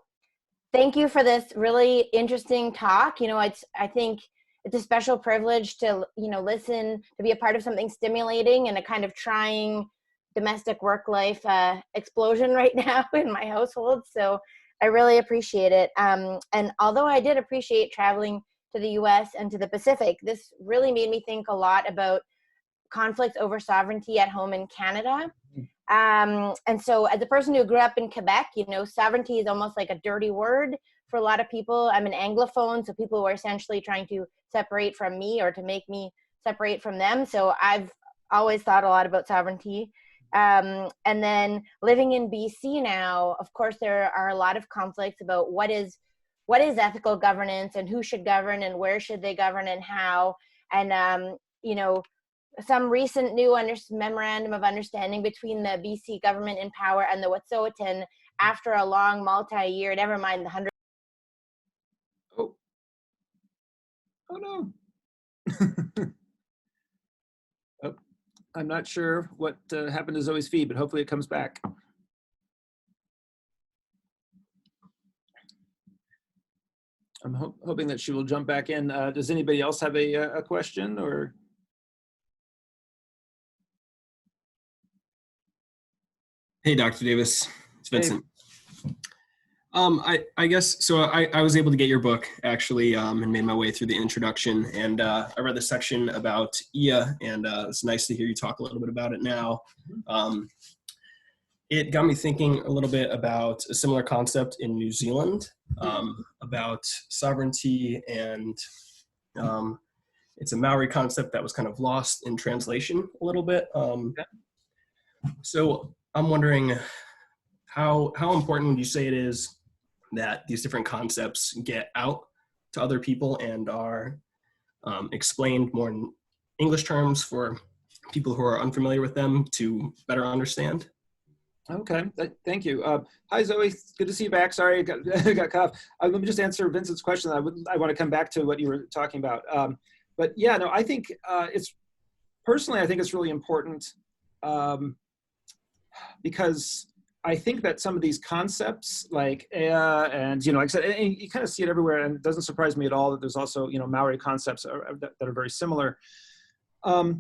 S3: thank you for this really interesting talk. I think it's a special privilege to, listen, to be a part of something stimulating and a kind of trying domestic work life explosion right now in my household. So I really appreciate it. And although I did appreciate traveling to the US and to the Pacific, this really made me think a lot about conflicts over sovereignty at home in Canada. And so as a person who grew up in Quebec, sovereignty is almost like a dirty word for a lot of people. I'm an Anglophone, so people were essentially trying to separate from me, or to make me separate from them. So I've always thought a lot about sovereignty. And then living in BC now, of course, there are a lot of conflicts about what is ethical governance, and who should govern, and where should they govern, and how. And, some recent new memorandum of understanding between the BC government in power and the Wet'suwet'en, after a long multi-year, never mind the 100.
S1: Oh no. Oh, I'm not sure what happened to Zoe's feed, but hopefully it comes back. I'm hoping that she will jump back in. Does anybody else have a question, or?
S4: Hey, Dr. Davis, it's Vincent. Hey. I guess, so I was able to get your book, actually, and made my way through the introduction, and I read the section about IA, and it's nice to hear you talk a little bit about it now. It got me thinking a little bit about a similar concept in New Zealand, about sovereignty, and it's a Maori concept that was kind of lost in translation a little bit. So I'm wondering, how important would you say it is that these different concepts get out to other people and are explained more in English terms for people who are unfamiliar with them to better understand?
S1: Okay, thank you. Hi, Zoe. Good to see you back. Sorry, I got cut off. Let me just answer Vincent's question. I want to come back to what you were talking about. but yeah, no, I think personally, I think it's really important because I think that some of these concepts like and, like I said, and you kind of see it everywhere, and it doesn't surprise me at all that there's also, Maori concepts that are very similar. To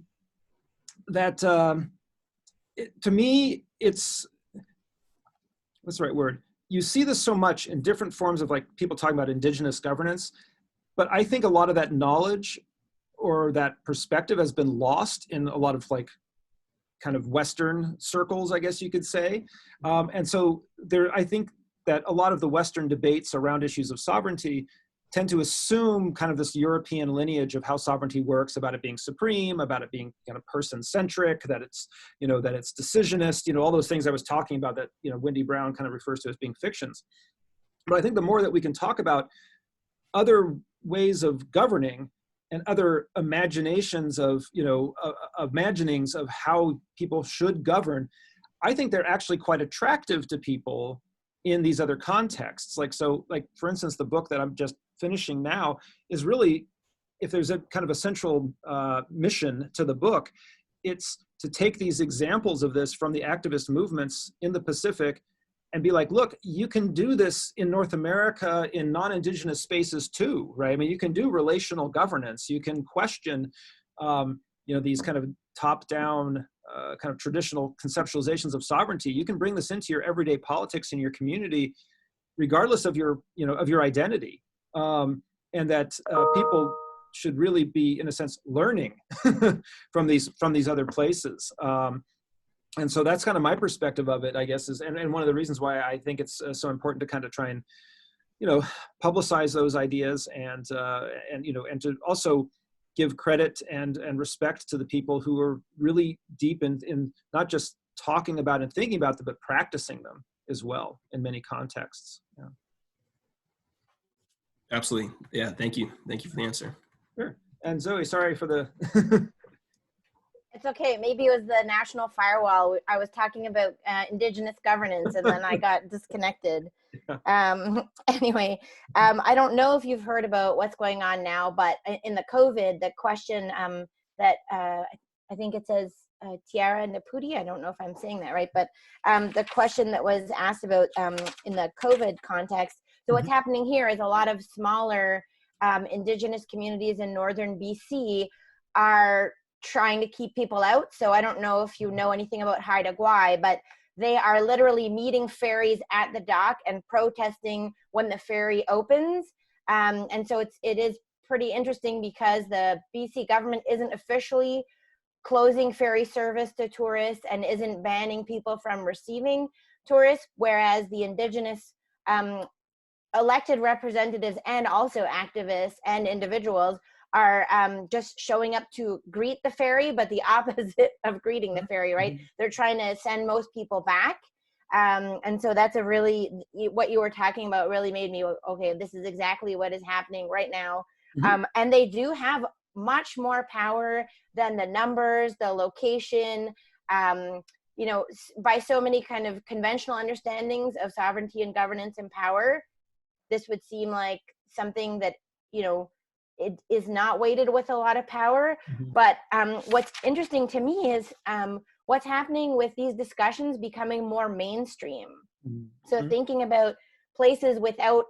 S1: me, it's, what's the right word? You see this so much in different forms of like people talking about indigenous governance, but I think a lot of that knowledge or that perspective has been lost in a lot of like kind of Western circles, I guess you could say. And so I think that a lot of the Western debates around issues of sovereignty tend to assume kind of this European lineage of how sovereignty works, about it being supreme, about it being kind of person-centric, that it's, that it's decisionist, all those things I was talking about that, Wendy Brown kind of refers to as being fictions. But I think the more that we can talk about other ways of governing and other imaginations of, imaginings of how people should govern, I think they're actually quite attractive to people in these other contexts. Like, for instance, the book that I'm just finishing now is really, if there's a kind of a central mission to the book, it's to take these examples of this from the activist movements in the Pacific and be like, look, you can do this in North America in non-Indigenous spaces too, right? I mean, you can do relational governance. You can question, these kind of top-down kind of traditional conceptualizations of sovereignty. You can bring this into your everyday politics in your community, regardless of your, of your identity. And that people should really be, in a sense, learning from these other places. And so that's kind of my perspective of it, I guess, and one of the reasons why I think it's so important to kind of try and, publicize those ideas and to also give credit and respect to the people who are really deep in not just talking about and thinking about them, but practicing them as well in many contexts. Yeah.
S4: Absolutely. Yeah. Thank you. Thank you for the answer.
S1: Sure. And Zoe, sorry for the.
S3: It's okay. Maybe it was the national firewall. I was talking about indigenous governance, and then I got disconnected. Anyway, I don't know if you've heard about what's going on now, but in the COVID, the question that I think it says Tiara Naputi, I don't know if I'm saying that right, but the question that was asked about in the COVID context. So what's happening here is a lot of smaller indigenous communities in northern BC are trying to keep people out. So I don't know if you know anything about Haida Gwaii, but they are literally meeting ferries at the dock and protesting when the ferry opens. And so it is pretty interesting because the BC government isn't officially closing ferry service to tourists and isn't banning people from receiving tourists, whereas the indigenous elected representatives and also activists and individuals are just showing up to greet the ferry, but the opposite of greeting the ferry, right? They're trying to send most people back. And so that's what you were talking about really made me, okay, this is exactly what is happening right now. And they do have much more power than the numbers, the location, by so many kind of conventional understandings of sovereignty and governance and power. This would seem like something that, it is not weighted with a lot of power. But what's interesting to me is what's happening with these discussions becoming more mainstream. So thinking about places without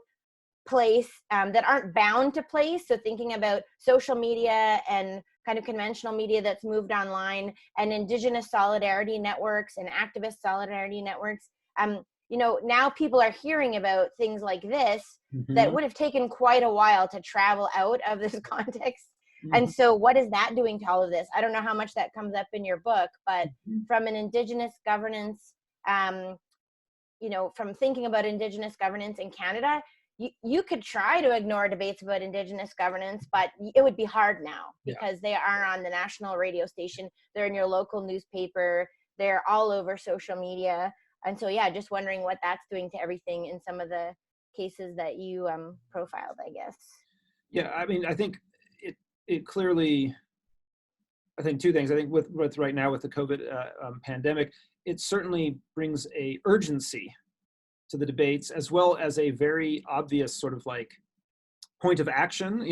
S3: place that aren't bound to place. So thinking about social media and kind of conventional media that's moved online, and indigenous solidarity networks and activist solidarity networks. Now people are hearing about things like this that would have taken quite a while to travel out of this context. And so what is that doing to all of this? I don't know how much that comes up in your book, but from an indigenous governance, from thinking about indigenous governance in Canada, you could try to ignore debates about indigenous governance, but it would be hard now because they are on the national radio station. They're in your local newspaper. They're all over social media. And so, just wondering what that's doing to everything in some of the cases that you profiled, I guess.
S1: Yeah, I mean, I think it clearly, I think two things. I think with right now with the COVID pandemic, it certainly brings a urgency to the debates, as well as a very obvious sort of like point of action,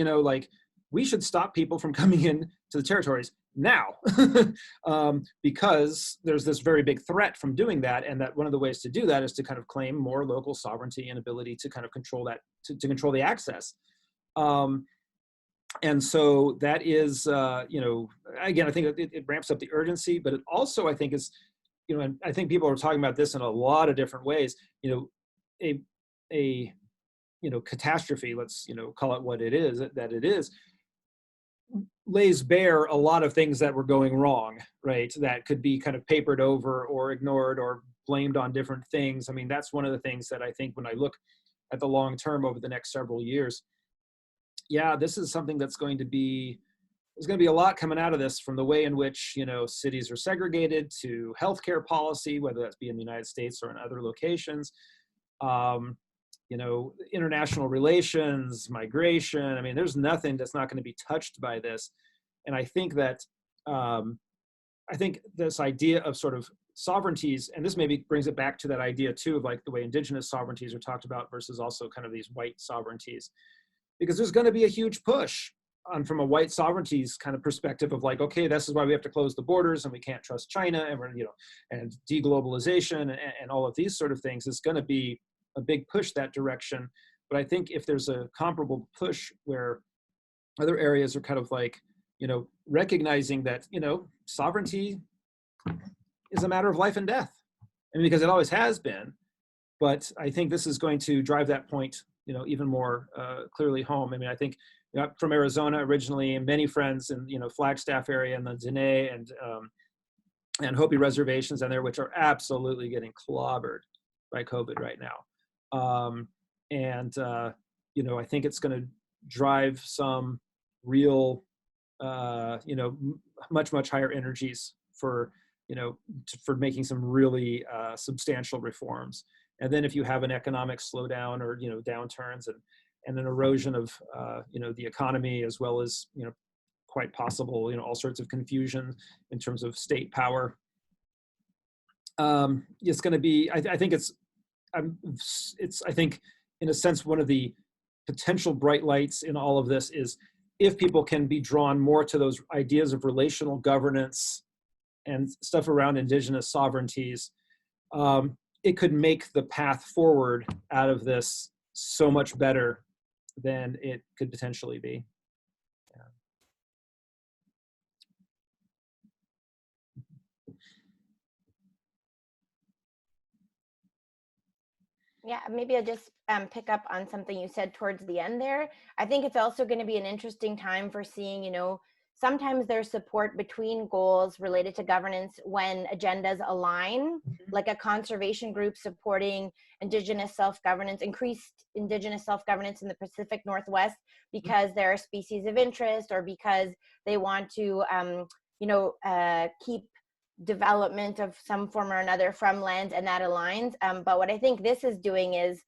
S1: we should stop people from coming in to the territories now, because there's this very big threat from doing that, and that one of the ways to do that is to kind of claim more local sovereignty and ability to kind of control that, to control the access. And so that is, again, I think it ramps up the urgency, but it also, I think, is, and I think people are talking about this in a lot of different ways. A catastrophe, let's call it what it is, that it is, lays bare a lot of things that were going wrong, right? That could be kind of papered over or ignored or blamed on different things. I mean, that's one of the things that I think when I look at the long term over the next several years, yeah, this is something that's going to be, there's going to be a lot coming out of this, from the way in which, cities are segregated, to healthcare policy, whether that's be in the United States or in other locations, international relations, migration. I mean, there's nothing that's not going to be touched by this. And I think that, I think this idea of sort of sovereignties, and this maybe brings it back to that idea too, of like the way indigenous sovereignties are talked about versus also kind of these white sovereignties, because there's going to be a huge push on, from a white sovereignties kind of perspective of like, okay, this is why we have to close the borders and we can't trust China, and we're, and deglobalization and all of these sort of things is going to be a big push that direction. But I think if there's a comparable push where other areas are kind of like, recognizing that, sovereignty is a matter of life and death. I mean, because it always has been, but I think this is going to drive that point, even more clearly home. I mean, I think, I'm from Arizona originally, and many friends in, Flagstaff area and the Dene and Hopi reservations down there, which are absolutely getting clobbered by COVID right now. I think it's going to drive some real, much higher energies for, for making some really substantial reforms. And then if you have an economic slowdown or, downturns and an erosion of, the economy, as well as, quite possible, all sorts of confusion in terms of state power, it's going to be, I think it's, I think, in a sense, one of the potential bright lights in all of this is if people can be drawn more to those ideas of relational governance and stuff around indigenous sovereignties, it could make the path forward out of this so much better than it could potentially be.
S3: Yeah, maybe I'll just pick up on something you said towards the end there. I think it's also going to be an interesting time for seeing, sometimes there's support between goals related to governance when agendas align, like a conservation group supporting indigenous self-governance, increased indigenous self-governance in the Pacific Northwest because there are species of interest, or because they want to, keep development of some form or another from lands, and that aligns. But what I think this is doing is,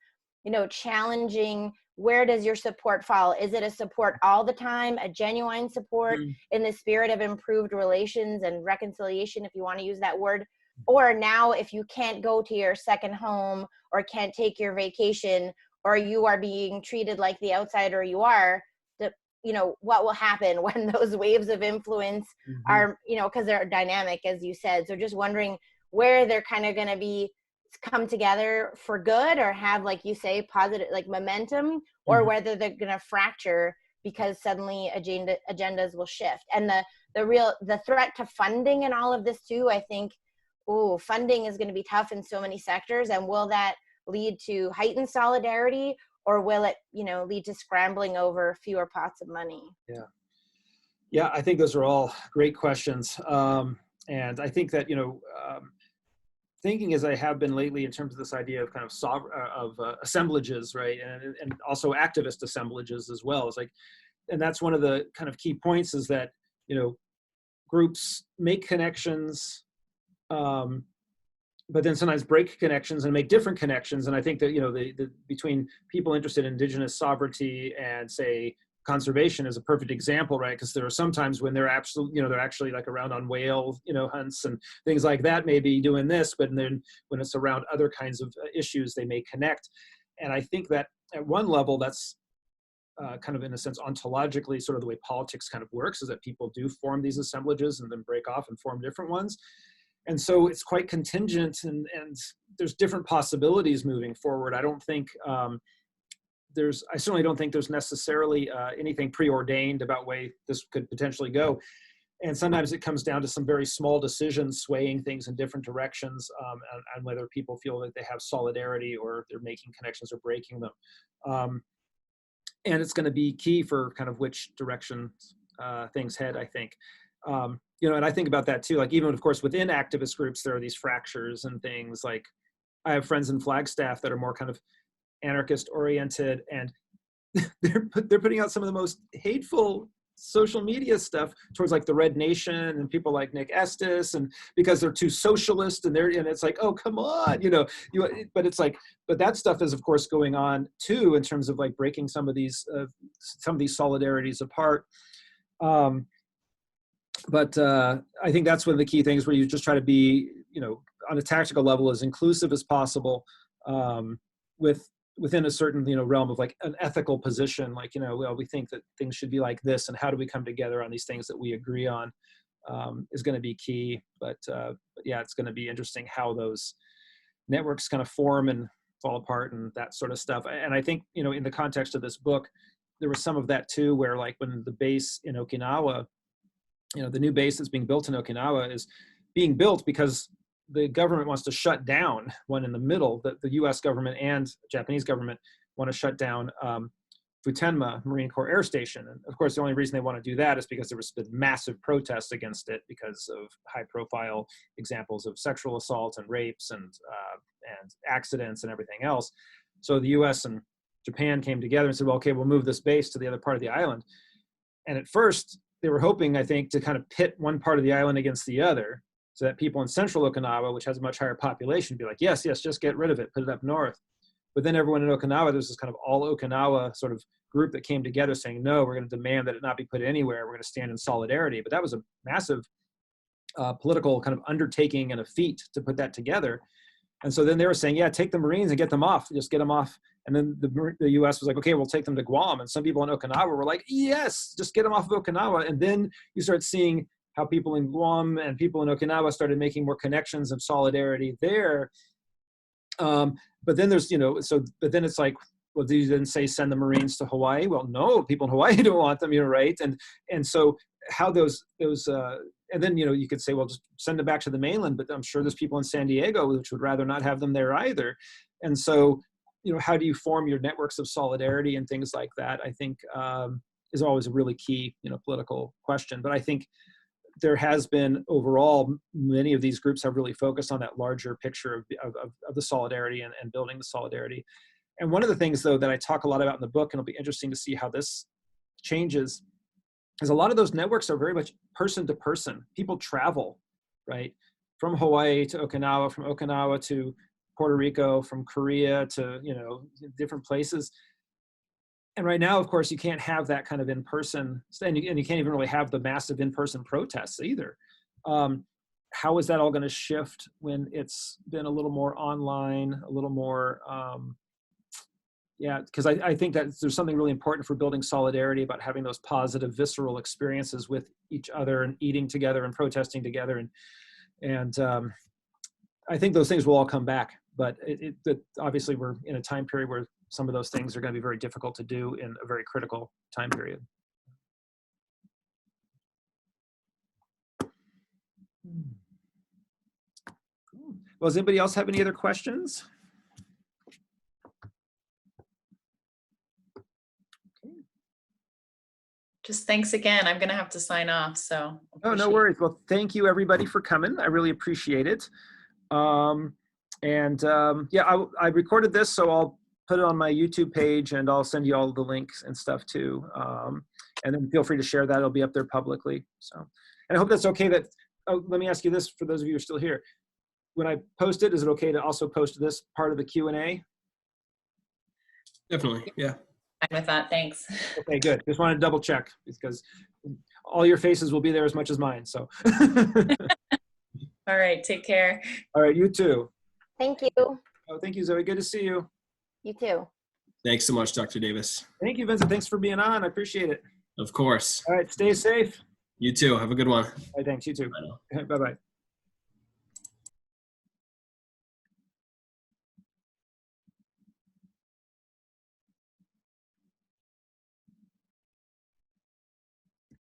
S3: challenging, where does your support fall? Is it a support all the time, a genuine support in the spirit of improved relations and reconciliation, if you want to use that word? Or now, if you can't go to your second home or can't take your vacation, or you are being treated like the outsider you are, what will happen when those waves of influence are, because they're dynamic, as you said. So just wondering where they're kind of going to be come together for good, or have, like you say, positive, like momentum, or whether they're going to fracture because suddenly agendas will shift. And the threat to funding and all of this too, I think, funding is going to be tough in so many sectors. And will that lead to heightened solidarity, or will it, lead to scrambling over fewer pots of money?
S1: Yeah, I think those are all great questions. And I think that, thinking as I have been lately in terms of this idea of kind of assemblages, right? And also activist assemblages as well. It's like, and that's one of the kind of key points, is that, groups make connections, but then sometimes break connections and make different connections. And I think that, the between people interested in indigenous sovereignty and, say, conservation is a perfect example, right? Because there are some times when they're absolutely, they're actually like around on whale, hunts and things like that, maybe doing this, but then when it's around other kinds of issues, they may connect. And I think that at one level, that's kind of in a sense ontologically sort of the way politics kind of works, is that people do form these assemblages and then break off and form different ones. And so it's quite contingent, and there's different possibilities moving forward. I don't think I certainly don't think there's necessarily anything preordained about way this could potentially go. And sometimes it comes down to some very small decisions swaying things in different directions, and whether people feel that they have solidarity or they're making connections or breaking them. And it's going to be key for kind of which direction things head, I think. And I think about that too. Like, even of course within activist groups, there are these fractures and things. Like, I have friends in Flagstaff that are more kind of anarchist oriented, and they're putting out some of the most hateful social media stuff towards like the Red Nation and people like Nick Estes, and because they're too socialist, and it's like, oh, come on, but it's like, but that stuff is of course going on too, in terms of like breaking some of these solidarities apart. But I think that's one of the key things, where you just try to be, on a tactical level, as inclusive as possible, within a certain, realm of like an ethical position, like, well, we think that things should be like this, and how do we come together on these things that we agree on, is going to be key. But yeah, it's going to be interesting how those networks kind of form and fall apart and that sort of stuff. And I think, in the context of this book, there was some of that too, where like when the base in Okinawa, the new base that's being built in Okinawa is being built because the government wants to shut down one in the middle, that the US government and Japanese government want to shut down Futenma Marine Corps Air Station. And of course, the only reason they want to do that is because there was been massive protests against it because of high profile examples of sexual assault and rapes and accidents and everything else. So the US and Japan came together and said, well, okay, we'll move this base to the other part of the island. And at first, they were hoping, I think, to kind of pit one part of the island against the other, so that people in central Okinawa, which has a much higher population, be like, yes, just get rid of it, put it up north. But then everyone in Okinawa, there's this kind of all Okinawa sort of group that came together saying, no, we're going to demand that it not be put anywhere. We're going to stand in solidarity. But that was a massive political kind of undertaking and a feat to put that together. And so then they were saying, yeah, take the Marines and get them off, just get them off. And then the US was like, okay, we'll take them to Guam. And some people in Okinawa were like, yes, just get them off of Okinawa. And then you start seeing how people in Guam and people in Okinawa started making more connections of solidarity there. But then there's, but then it's like, well, do you then say send the Marines to Hawaii? Well, no, people in Hawaii don't want them, right? And so how those and then, you could say, well, just send them back to the mainland, but I'm sure there's people in San Diego which would rather not have them there either. And so, how do you form your networks of solidarity and things like that, I think is always a really key, political question. But I think there has been overall, many of these groups have really focused on that larger picture of the solidarity and building the solidarity. And one of the things, though, that I talk a lot about in the book, and it'll be interesting to see how this changes, is a lot of those networks are very much person to person. People travel, right? From Hawaii to Okinawa, from Okinawa to Puerto Rico, from Korea to, different places. And right now, of course, you can't have that kind of in-person, and you can't even really have the massive in-person protests either. How is that all going to shift when it's been a little more online, a little more, because I think that there's something really important for building solidarity about having those positive, visceral experiences with each other and eating together and protesting together. And I think those things will all come back. But obviously we're in a time period where some of those things are going to be very difficult to do in a very critical time period. Well, does anybody else have any other questions?
S2: Just thanks again. I'm going to have to sign off. So.
S1: Oh, no worries. Well, thank you everybody for coming. I really appreciate it. I recorded this, so I'll put it on my YouTube page and I'll send you all the links and stuff too. And then feel free to share that. It'll be up there publicly. So, and I hope that's okay that, let me ask you this for those of you who are still here. When I post it, is it okay to also post this part of the Q&A?
S4: Definitely, yeah.
S2: I'm with that, thanks.
S1: Okay, good. Just wanted to double check because all your faces will be there as much as mine, so.
S2: All right, take care.
S1: All right, you too.
S3: Thank you.
S1: Oh, thank you, Zoe. Good to see you.
S3: You too.
S4: Thanks so much, Dr. Davis.
S1: Thank you, Vincent. Thanks for being on. I appreciate it.
S4: Of course.
S1: All right, stay safe.
S4: You too. Have a good one.
S1: All right, thanks. You too.
S4: Bye now.
S1: Bye-bye.